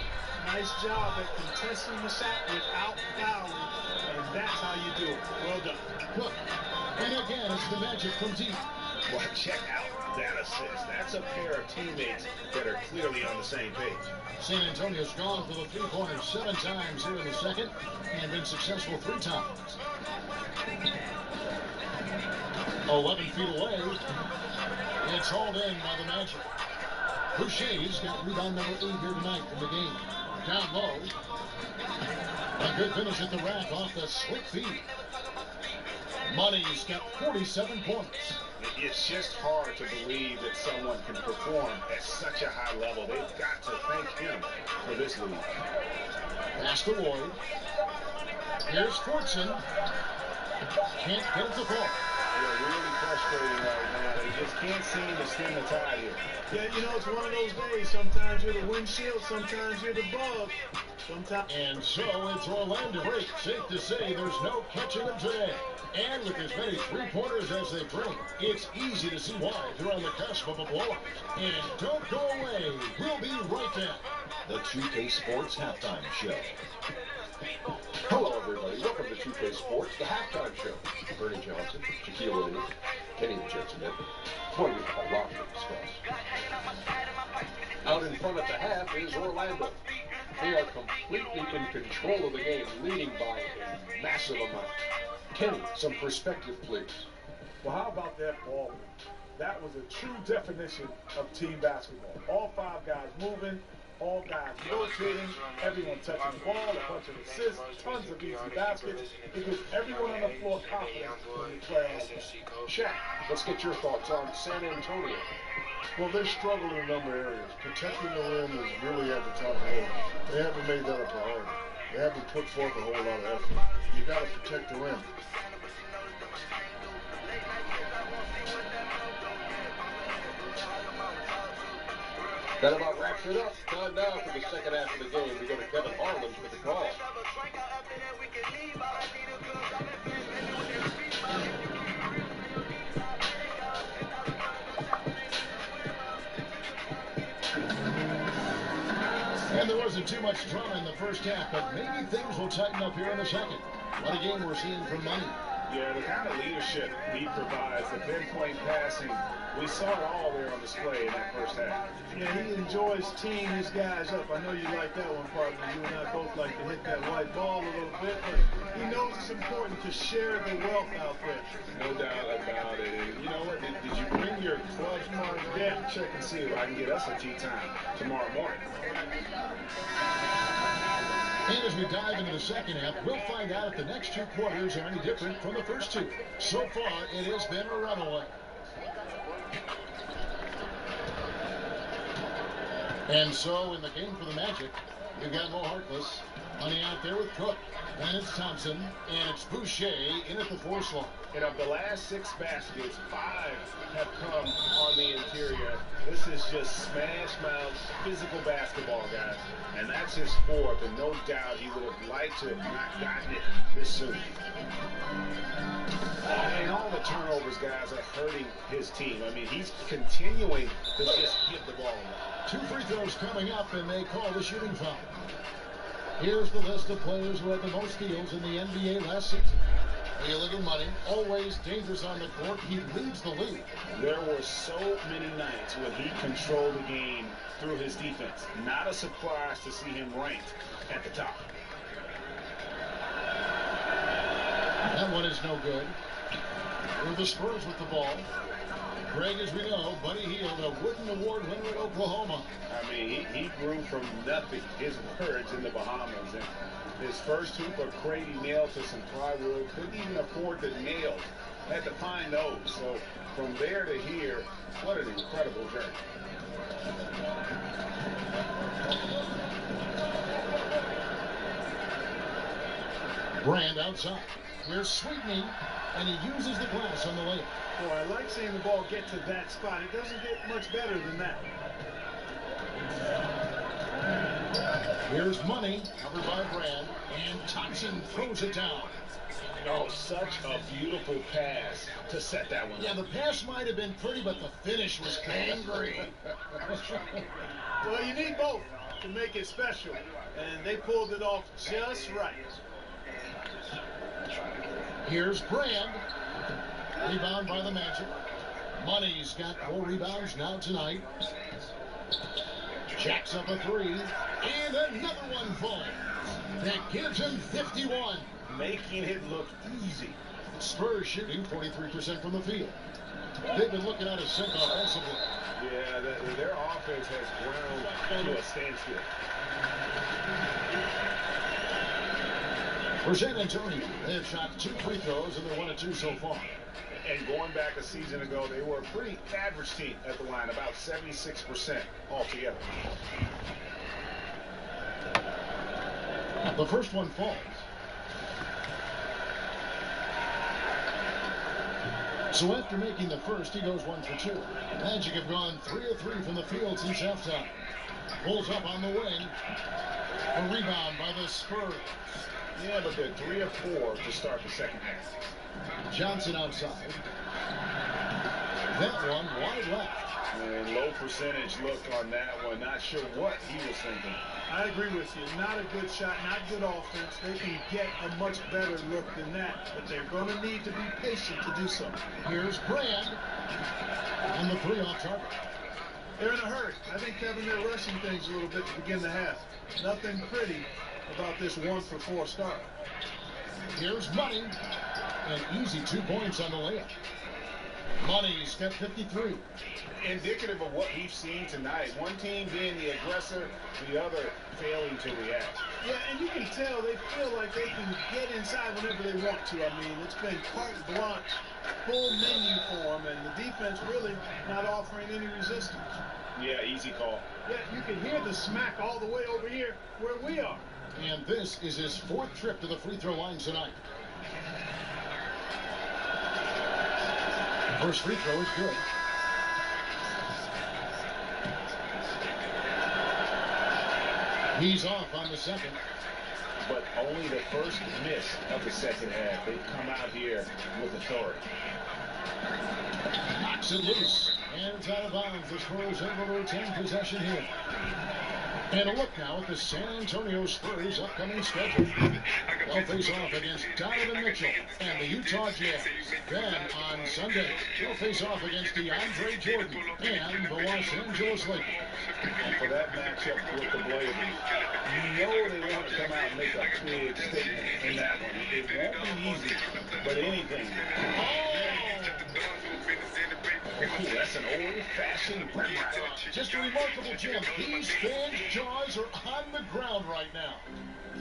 Nice job at contesting the shot without fouling, and that's how you do it. Well done. Cook. And again, it's the Magic from deep. Well, check out that assist. That's a pair of teammates that are clearly on the same page. San Antonio's gone for the three-pointer 7 times here in the second and been successful 3 times. 11 feet away. It's hauled in by the Magic. Boucher's got rebound number 8 here tonight in the game. Down low. A good finish at the rack off the slick feed. Money's got 47 points. It's just hard to believe that someone can perform at such a high level. They've got to thank him for this lead. Pass to Lloyd. Here's Fortson. Can't get it to fall. They're really frustrating right now. They just can't seem to stem the tide here. Yeah, you know, it's one of those days. Sometimes you're the windshield, sometimes you're the bug. And so it's Orlando break. Safe to say there's no catching them today. And with as many three-pointers as they bring, it's easy to see why they're on the cusp of a blowout. And don't go away. We'll be right back. The 2K Sports Halftime Show. Hello, everybody. Welcome to 2K Sports, the halftime show. Bernie Johnson, Shaquille O'Neal, Kenny Jensen, plenty of a lot to discuss. Out in front at the half is Orlando. They are completely in control of the game, leading by a massive amount. Kenny, some perspective, please. Well, how about that ball? That was a true definition of team basketball. All 5 guys moving, all guys rotating, everyone touching the ball, a bunch of assists, tons of easy baskets. It gives everyone on the floor confidence when they play like that. Shaq, let's get your thoughts on San Antonio. Well, they struggle in a number of areas. Protecting the rim is really at the top of the list. They haven't made that a priority. They haven't put forth a whole lot of effort. You got to protect the rim. That about wraps it up. Time now for the second half of the game. We go to Kevin Harlan with the call. And there wasn't too much drama in the first half, but maybe things will tighten up here in the second. What a game we're seeing from Money. Yeah, the kind of leadership he provides, the pinpoint passing, we saw it all there on display in that first half. Yeah, he enjoys teeing his guys up. I know you like that one, partner. You and I both like to hit that white ball a little bit, but he knows it's important to share the wealth out there. No doubt about it. And you know what? Did you bring your clubs, Mark? Yeah, check and see if I can get us a tea time tomorrow morning. And as we dive into the second half, we'll find out if the next 2 quarters are any different from the first 2. So far, it has been a runaway. And so in the game for the Magic, we've got Mo Harkless. Money out there with Cook. And it's Thompson. And it's Boucher in at the 4 slot. And of the last 6 baskets, 5 have come on the interior. This is just smash mouth, physical basketball, guys. And that's his 4th, and no doubt he would have liked to have not gotten it this soon. And all the turnovers, guys, are hurting his team. I mean, he's continuing to just give the ball away. 2 free throws coming up, and they call the shooting foul. Here's the list of players who had the most steals in the NBA last season. Milligan Money, always dangerous on the court. He leads the league. There were so many nights when he controlled the game through his defense. Not a surprise to see him ranked at the top. That one is no good. Here the Spurs with the ball. Greg, as we know, Buddy Hield, a Wooden Award winner at Oklahoma. I mean, he grew from nothing, his words, in the Bahamas. And his first hoop of crate, he nailed to some plywood. Couldn't even afford the nails. Had to find those. So from there to here, what an incredible journey. Brand outside. Here's Sweetney, and he uses the glass on the layup. Boy, I like seeing the ball get to that spot. It doesn't get much better than that. Here's Money, covered by Brand, And Thompson throws it down. Oh, such a beautiful pass to set that one up. Yeah, the pass might have been pretty, but the finish was angry. Well, you need both to make it special, and they pulled it off just right. Here's Brand. Rebound by the Magic. Money's got 4 rebounds now tonight. Jacks up a 3, and another one falls. That gives him 51. Making it look easy. Spurs shooting 43% from the field. They've been looking out of sync offensively. Yeah, their offense has ground to a standstill. For San Antonio, they have shot 2 free throws, and they're 1 of 2 so far. And going back a season ago, they were a pretty average team at the line, about 76% altogether. The first one falls. So after making the first, he goes 1 for 2. Magic have gone 3 of 3 from the field since halftime. Pulls up on the wing. A rebound by the Spurs. Yeah, but they're 3 of 4 to start the second half. Johnson outside. That one wide left. And low percentage look on that one. Not sure what he was thinking. I agree with you. Not a good shot, not good offense. They can get a much better look than that, but they're going to need to be patient to do so. Here's Brand. And the 3 off target. They're in a hurry. I think, Kevin, they're rushing things a little bit to begin the half. Nothing pretty about this 1 for 4 start. Here's Money. An easy 2 points on the layup. Money's got 53. Indicative of what we've seen tonight. One team being the aggressor, the other failing to react. Yeah, and you can tell they feel like they can get inside whenever they want to. I mean, it's been carte blanche, full menu for them, and the defense really not offering any resistance. Yeah, easy call. Yeah, you can hear the smack all the way over here where we are. And this is his 4th trip to the free throw line tonight. First free throw is good. He's off on the second. But only the first miss of the second half. They've come out here with authority. Knocks it loose. And it's out of bounds. The Spurs able to retain possession here. And a look now at the San Antonio Spurs' upcoming schedule. They'll face off against Donovan Mitchell and the Utah Jazz. Then on Sunday, they'll face off against DeAndre Jordan and the Los Angeles Lakers. And for that matchup with the Blazers, you know they want to come out and make a big statement in that one. It won't be easy, but anything. Oh, that's an old-fashioned rim runner. Just a remarkable gem. These fans' jaws are on the ground right now.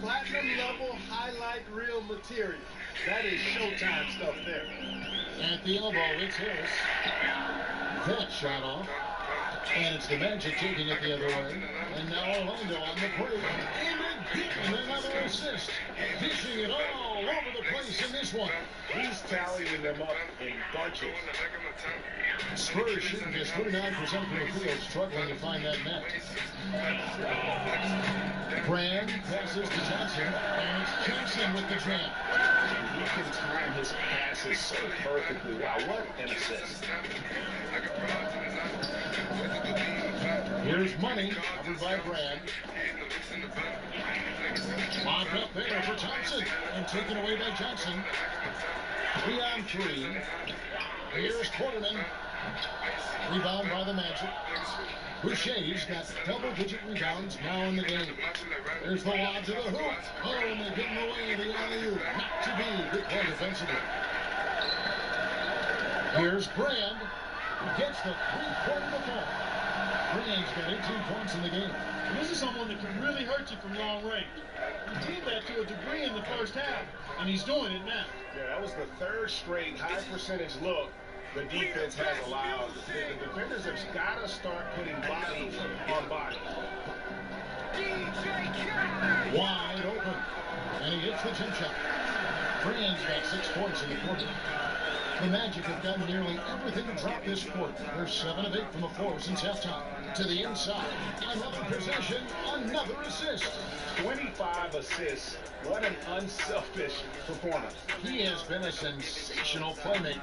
Platinum level highlight reel material. That is Showtime stuff there. At the elbow, it's Harris. That shot off. And it's the Magic taking it the other way. And now Orlando on the break. And another assist. Dishing it all over the place in this one. He's tallying them up in bunches. Spurs shooting just 39% from the field, struggling to find that net. Brand passes to Johnson, and it's Johnson with the jam. He can time his passes so perfectly. Wow, what an assist. Here's Money, covered by Brand. Lobbed up there for Thompson, and taken away by Johnson. 3 on 3. Here's Quarterman. Rebound by the Magic. Boucher's got double-digit rebounds now in the game. There's the lob to the hoop. Oh, and they're getting away the alley-oop. Not to be. Good play defensively. Here's Brand. He gets the 3-point ball. Brand's got 18 points in the game. And this is someone that can really hurt you from long range. He did that to a degree in the first half, and he's doing it now. Yeah, that was the 3rd straight high-percentage look the defense has allowed. The defenders have got to start putting body on body. Wide open. And he hits the jump shot. Brand's got 6 points in the quarter. The Magic have done nearly everything to drop this quarter. They're 7 of 8 from the floor since halftime. To the inside. Another possession, another assist. 25 assists. What an unselfish performance. He has been a sensational playmaker.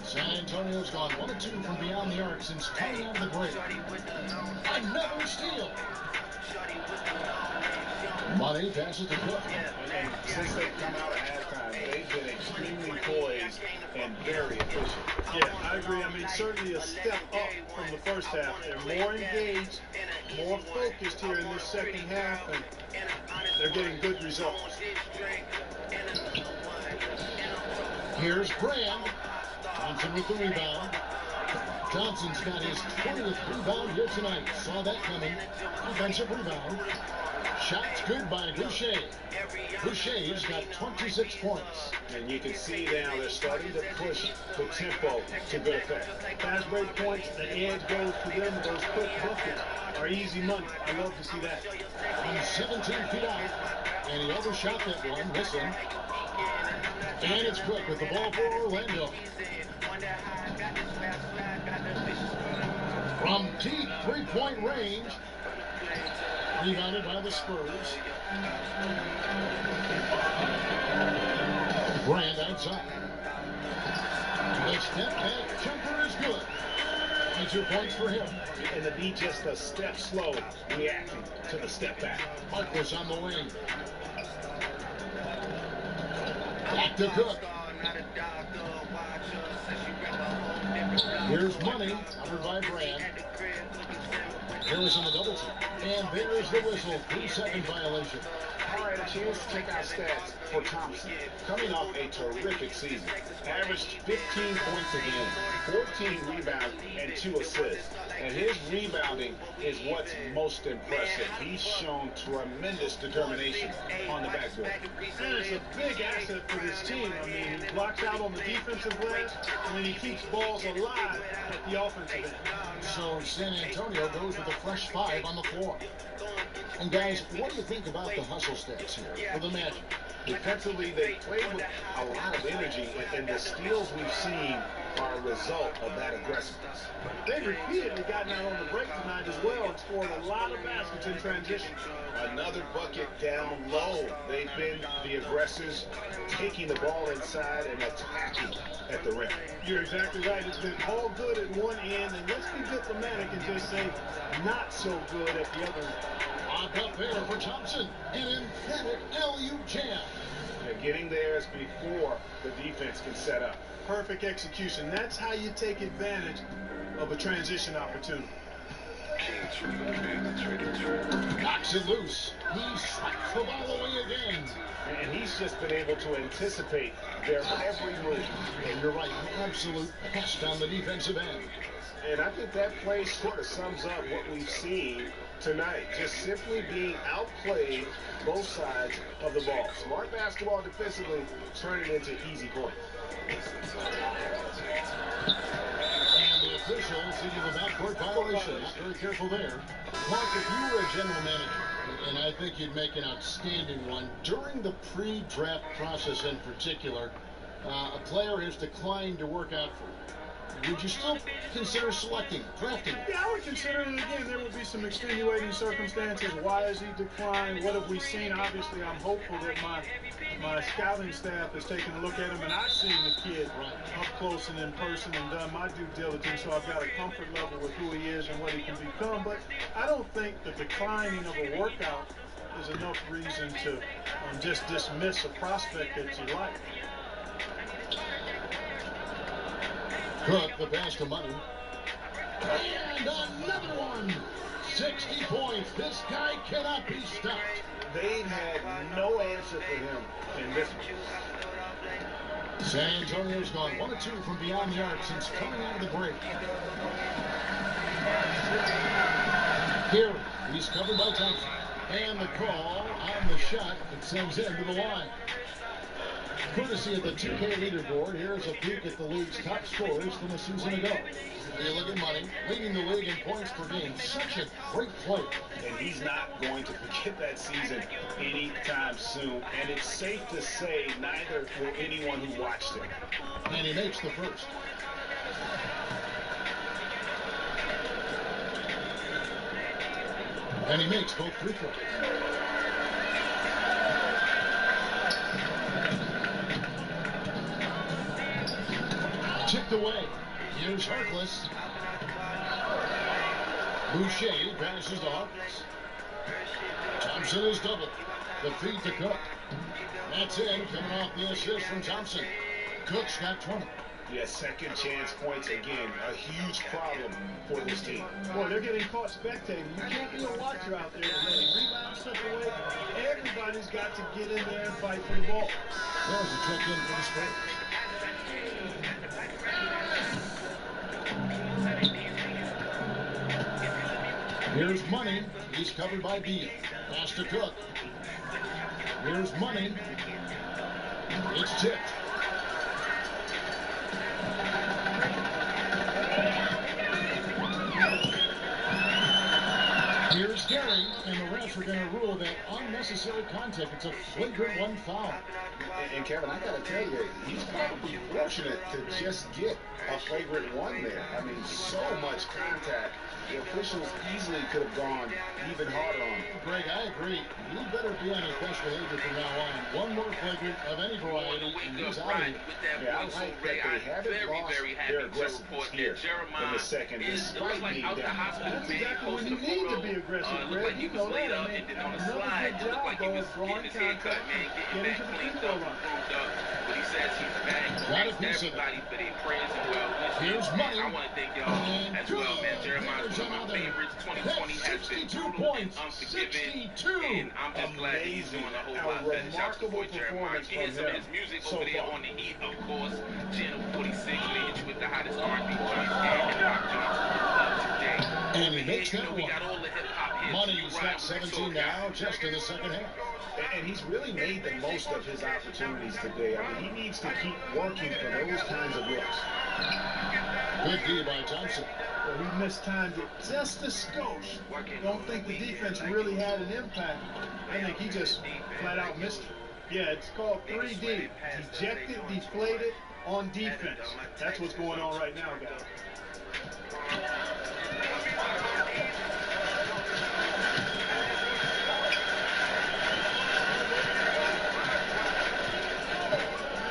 San Antonio's gone 1 of 2 from beyond the arc since coming out of the break. Another steal. Money passes to Cook. And since they've come out of halftime, they've been extremely poised and very efficient. Yeah, I agree. I mean, certainly a step up from the first half. They're more engaged, more focused here in this second half, and they're getting good results. Here's Brand. Johnson with the rebound. Johnson's got his 20th rebound here tonight. Saw that coming. Defensive rebound. Shot's good by Boucher. Boucher's got 26 points. And you can see now they're starting to push the tempo to good effect. Fast break points, the edge goes to them. Those quick buckets are easy money. I love to see that. From 17 feet out. And he overshot that one, missing. And it's Cook with the ball for Orlando. From deep three-point range. Rebounded by the Spurs. Brand outside. The step back jumper is good. 22 points for him. And to be just a step slow reacting to the step back. Marcus on the wing. Back to Cook. Here's Money, covered by Brand. Harris on the double team. And there's the whistle. 3-second violation. All right, a chance to check out stats for Thompson. Coming off a terrific season. Averaged 15 points a game, 14 rebounds, and 2 assists. And his rebounding is what's most impressive. He's shown tremendous determination on the backboard. And it's a big asset for this team. I mean, he blocks out on the defensive glass, and then he keeps balls alive at the offensive end. So San Antonio goes with a fresh 5 on the floor. And guys, what do you think about the hustle stats here for the Magic? Defensively, they played with a lot of energy, and the steals we've seen are a result of that aggressiveness. They've repeatedly gotten out on the break tonight as well and scored a lot of baskets in transition. Another bucket down low. They've been the aggressors, taking the ball inside and attacking at the rim. You're exactly right. It's been all good at one end, and let's be diplomatic and just say not so good at the other end. Lock up there for Thompson. An emphatic LU jam. Yeah, getting there is before the defense can set up. Perfect execution. That's how you take advantage of a transition opportunity. Knocks it loose. He swats the ball away again. And he's just been able to anticipate their every move. And you're right, an absolute pest on the defensive end. And I think that play sort of sums up what we've seen tonight. Just simply being outplayed both sides of the ball. Smart basketball defensively, turning into easy points. And the officials into the backcourt violation. Not very careful there. Mark, if you were a general manager, and I think you'd make an outstanding one, during the pre-draft process in particular, a player has declined to work out for you. Would you still consider drafting? Yeah, I would consider it again. There would be some extenuating circumstances. Why has he declined? What have we seen? Obviously, I'm hopeful that my scouting staff has taken a look at him, and I've seen the kid up close and in person and done my due diligence, so I've got a comfort level with who he is and what he can become. But I don't think the declining of a workout is enough reason to just dismiss a prospect that you like. Cook, the pass to Money. And another one. 60 points. This guy cannot be stopped. They've had no answer for him in this one. San Antonio's gone 1 of 2 from beyond the arc since coming out of the break. Here, he's covered by Thompson. And the call on the shot that sends him to the line. Courtesy of the 2K leaderboard, here's a peek at the league's top scorers from a season ago. You look at Money, leading the league in points per game. Such a great player. And he's not going to forget that season anytime soon. And it's safe to say neither will anyone who watched him. And he makes the first. And he makes both free throws. Tipped away. Here's Harkless. Boucher passes to Harkless. Thompson is doubled. The feed to Cook. That's in, coming off the assist from Thompson. Cook's got 20. Yeah, second chance points again. A huge problem for this team. Boy, they're getting caught spectating. You can't be a watcher out there and letting rebounds slip away. Everybody's got to get in there and fight for the ball. There's a check in for the Spurs. Here's Money. He's covered by Beal. Pass to Cook. Here's Money. It's tipped. Here's Gary, and the refs are going to rule that unnecessary contact. It's a flagrant one foul. And Kevin, I got to tell you, he's probably fortunate to just get a flagrant one there. I mean, so much contact. The officials easily could have gone even harder on him. Greg, I agree. He better be on his best behavior from now on. One more flagrant of any variety, and he's out of here. Yeah, I like that they haven't lost their aggressiveness here in the second, despite being down. That's exactly when you need to be aggressive, Greg. You know that. I mean, another good job, though, of drawing contact and getting to the free throw line. Got a piece of it. Here's Money. And as well, man. Jeremiah's one of my favorites. 2020 has been 62 points. 62. And I'm just glad he's doing a whole lot better. Shout out to boy Jeremiah. Get some of his music over there on the Heat, of course. Channel 46, we hit you with the hottest R&B joints and hip-hop joints today. And he makes that one. Money's got 17 now, just in the second half. And he's really made the most of his opportunities today. I mean, he needs to keep working for those kinds of looks. Good D by Thompson. Well, he mistimed it just a skosh. Don't think the defense really had an impact. I think he just flat out missed it. Yeah, it's called 3D. Dejected, deflated on defense. That's what's going on right now, guys.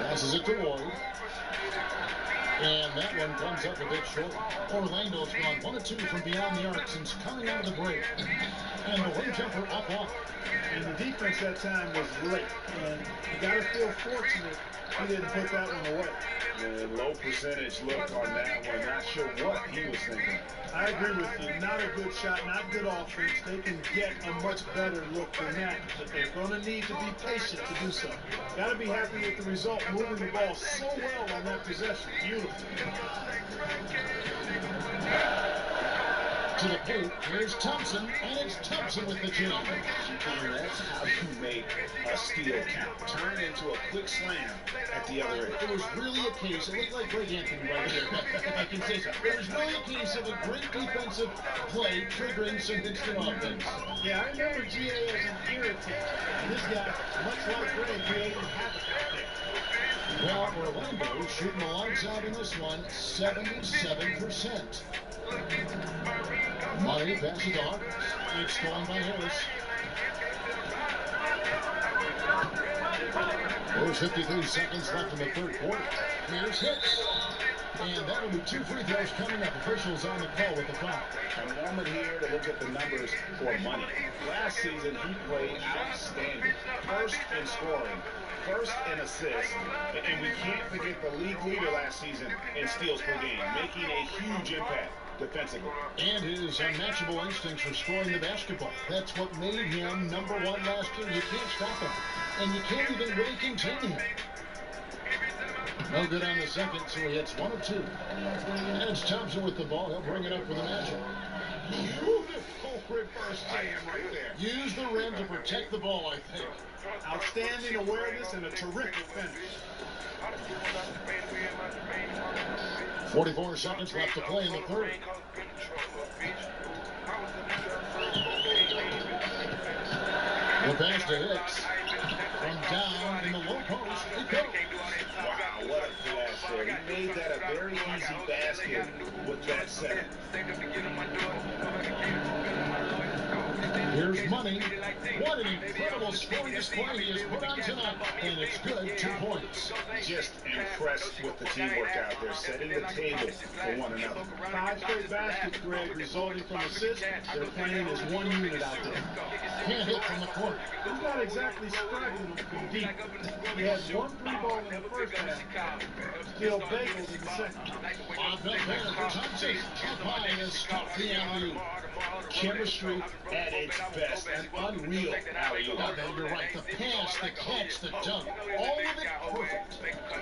Passes it to Ward. And that one comes up a bit short. Orlando's gone 1 of 2 from beyond the arc since coming out of the break. And the wing jumper up off. And the defense that time was late. And you got to feel fortunate he didn't put that one away. And low percentage look on that one. Not sure what he was thinking. I agree with you. Not a good shot, not good offense. They can get a much better look than that, but they're going to need to be patient to do so. Got to be happy with the result, moving the ball so well on that possession. Beautiful. To the paint, here's Thompson, and it's Thompson with the jam. And that's how you make a steal count. Turn into a quick slam at the other end. It was really a case, it looked like Greg Anthony right here, if I can say so. It was really a case of a great defensive play triggering some instant offense. Yeah, I remember GA as an irritant. This guy, much like Greg, creating havoc out there. Well, Orlando shooting the lights out in this one, 77%. Money passes to Harkless. It's stolen by Harris. There's 53 seconds left in the third quarter. Here's Hicks. And that'll be 2 free throws coming up. Officials on the call with the foul. A moment here to look at the numbers for Money. Last season, he played outstanding. First in scoring, first in assists, and we can't forget the league leader last season in steals per game, making a huge impact defensively. And his unmatchable instincts for scoring the basketball. That's what made him #1 last year. You can't stop him. And you can't even really contain him. No good on the second, so he hits 1 of 2. And it's Thompson with the ball. He'll bring it up for the matchup. Beautiful reverse jam right there. Use the rim to protect the ball, I think. Outstanding awareness and a terrific finish. 44 seconds left to play in the third. The pass to Hicks. From down in the low post, it goes. Wow, what a flash there. He made that a very easy basket with that setup. Here's money. What an incredible scoring display he has put on tonight. And it's good, 2 points. Just impressed with the teamwork out there, setting the table for one another. 5 straight baskets, Greg, resulting from assists. They're playing as one unit out there. Can't hit from the corner. He's not exactly striking from deep. He had 1 3-ball in the first half. Still bageled in the second. Lobbed up there for Thompson. Up high to stop the alley-oop. Chemistry at its best. An unreal alley-oop. Now, you're right. The pass, the catch, the dunk. All of it perfect.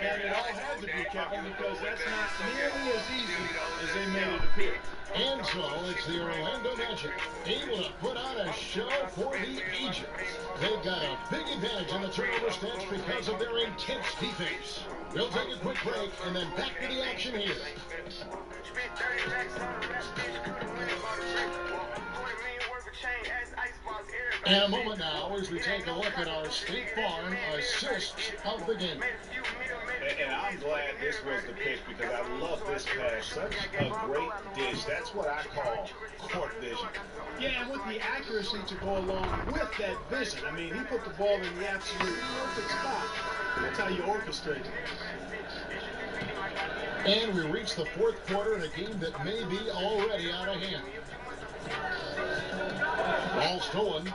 And it all had to be, Kevin, because that's not nearly as easy as they made it appear. And so it's the Orlando Magic able to put on a show for the ages. They've got a big advantage in the turnover stats because of their intense defense. We'll take a quick break and then back to the action here. And a moment now as we take a look at our State Farm assists of the game. And I'm glad this was the pitch because I love this pass. Such a great dish. That's what I call court vision. Yeah, and with the accuracy to go along with that vision. I mean, he put the ball in the absolute perfect spot. That's how you orchestrate it. And we reach the 4th quarter in a game that may be already out of hand. Ball stolen.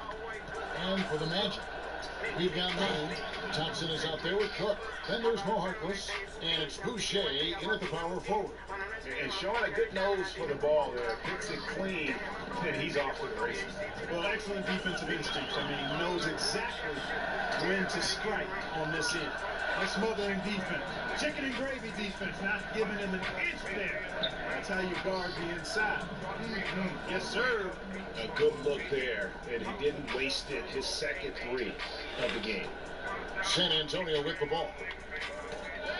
And for the Magic, we've got money. Thompson is out there with Cook. Then there's Mo Harkless. And it's Boucher in at the power forward. And showing a good nose for the ball there. Hits it clean. And he's off to the races. Well, excellent defensive instincts. I mean, he knows exactly when to strike on this end. A smothering defense. Chicken and gravy defense, not giving him an inch there. That's how you guard the inside. Yes, sir. A good look there, and he didn't waste it. His second 3 of the game. San Antonio with the ball.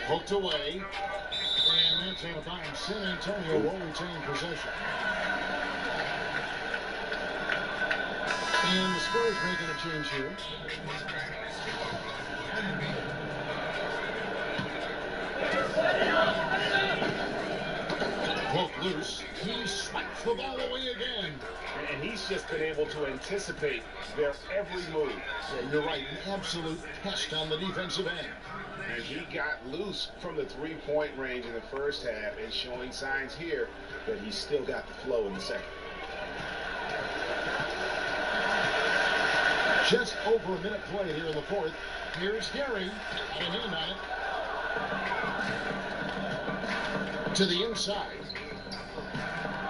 Hooked away. And that's out of bounds. San Antonio will retain possession. And the Spurs making a change here. Broke loose. He swipes the ball away again. And he's just been able to anticipate their every move. Yeah, you're right. An absolute pest on the defensive end. And he got loose from the 3-point range in the first half and showing signs here that he's still got the flow in the second. Just over a minute played here in the 4th. Here's Gary. Got a hand on it. To the inside.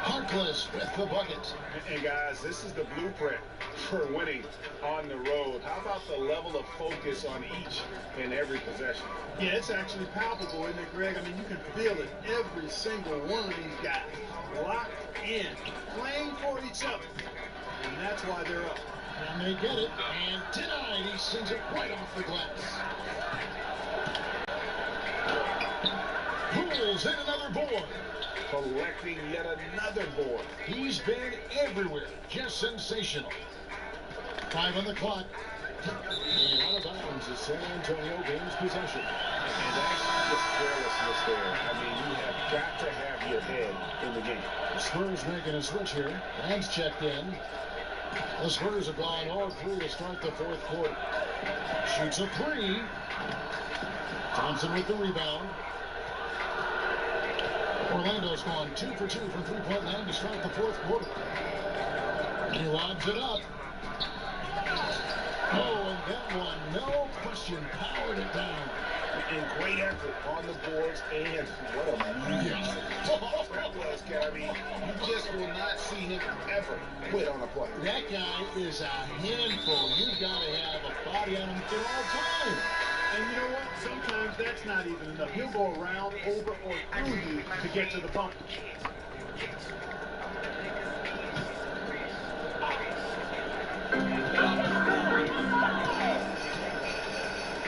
Harkless with the bucket. And guys, this is the blueprint for winning on the road. How about the level of focus on each and every possession? Yeah, it's actually palpable, isn't it, Greg? I mean, you can feel it. Every single one of these guys locked in, playing for each other. And that's why they're up. And they get it, and denied. He sends it right off the glass. Pulls in another board. Collecting yet another board. He's been everywhere. Just sensational. 5 on the clock. And out of bounds as San Antonio gains possession. And that's just carelessness there. I mean, you have got to have your head in the game. The Spurs making a switch here. Rand's checked in. The Spurs have gone all 3 to start the 4th quarter. Shoots a 3. Thompson with the rebound. Orlando's gone 2 for 2 from 3-point land to start the 4th quarter. And he lobs it up. Oh, and that one, no question, powered it down. And great effort on the boards, and what a move that was, Gabby. You just will not see him ever quit on a play. That guy is a handful. You've got to have a body on him for all time. And you know what? Sometimes that's not even enough. He'll go around, over, or through you to get to the bumper.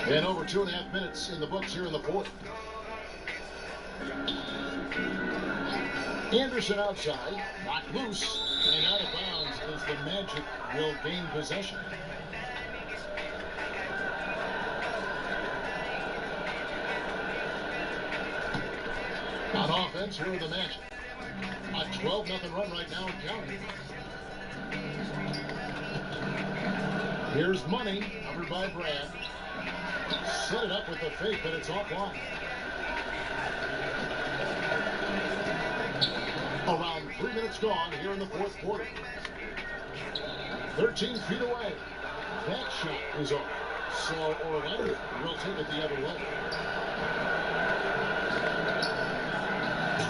And over 2.5 minutes in the books here in the 4th. Anderson outside, knocked loose, and out of bounds as the Magic will gain possession. On offense, here are the Magic. A 12-0 run right now in counting. Here's Money, covered by Brad. Set it up with the fake, but it's offline. Around 3 minutes gone here in the fourth quarter. 13 feet away. That shot is off. So Orlando will take it the other way.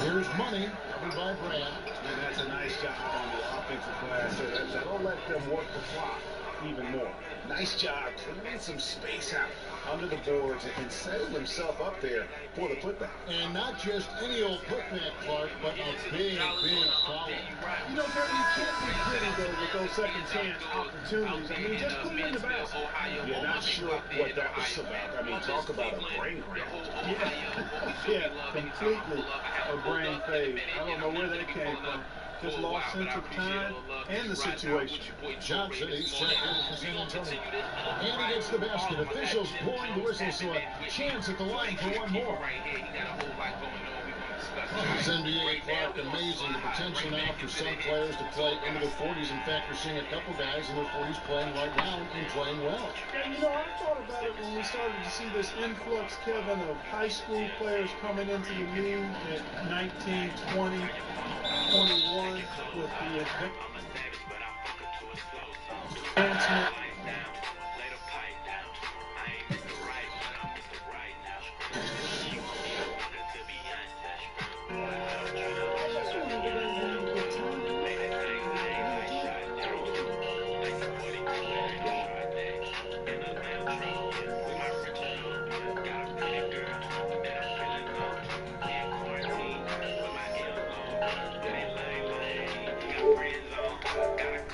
Here's Money, covered by Brad. And that's a nice job on the offensive glass. So don't let them work the clock even more. Nice job clearing some space out under the boards and setting himself up there for the putback. And not just any old putback, Clark, but a big foul. You know, Kevin, you can't be pretty, though, with those second chance opportunities. I mean, just put them in the basket. Yeah, not sure what that was about. I mean, talk about a brain cramp. Yeah, completely a brain fade. I don't know where they came from. Just lost sense of time and the situation. Johnson, he's checked in for San Antonio. And he gets the basket. Officials blowing the whistle, so a chance at the line for one more. This NBA, Clark, amazing. The potential now for some players to play into their 40s. In fact, we're seeing a couple guys in their 40s playing right now and playing well. Yeah, you know, I thought about it when we started to see this influx, Kevin, of high school players coming into the league at 19, 20, 21 with the advancement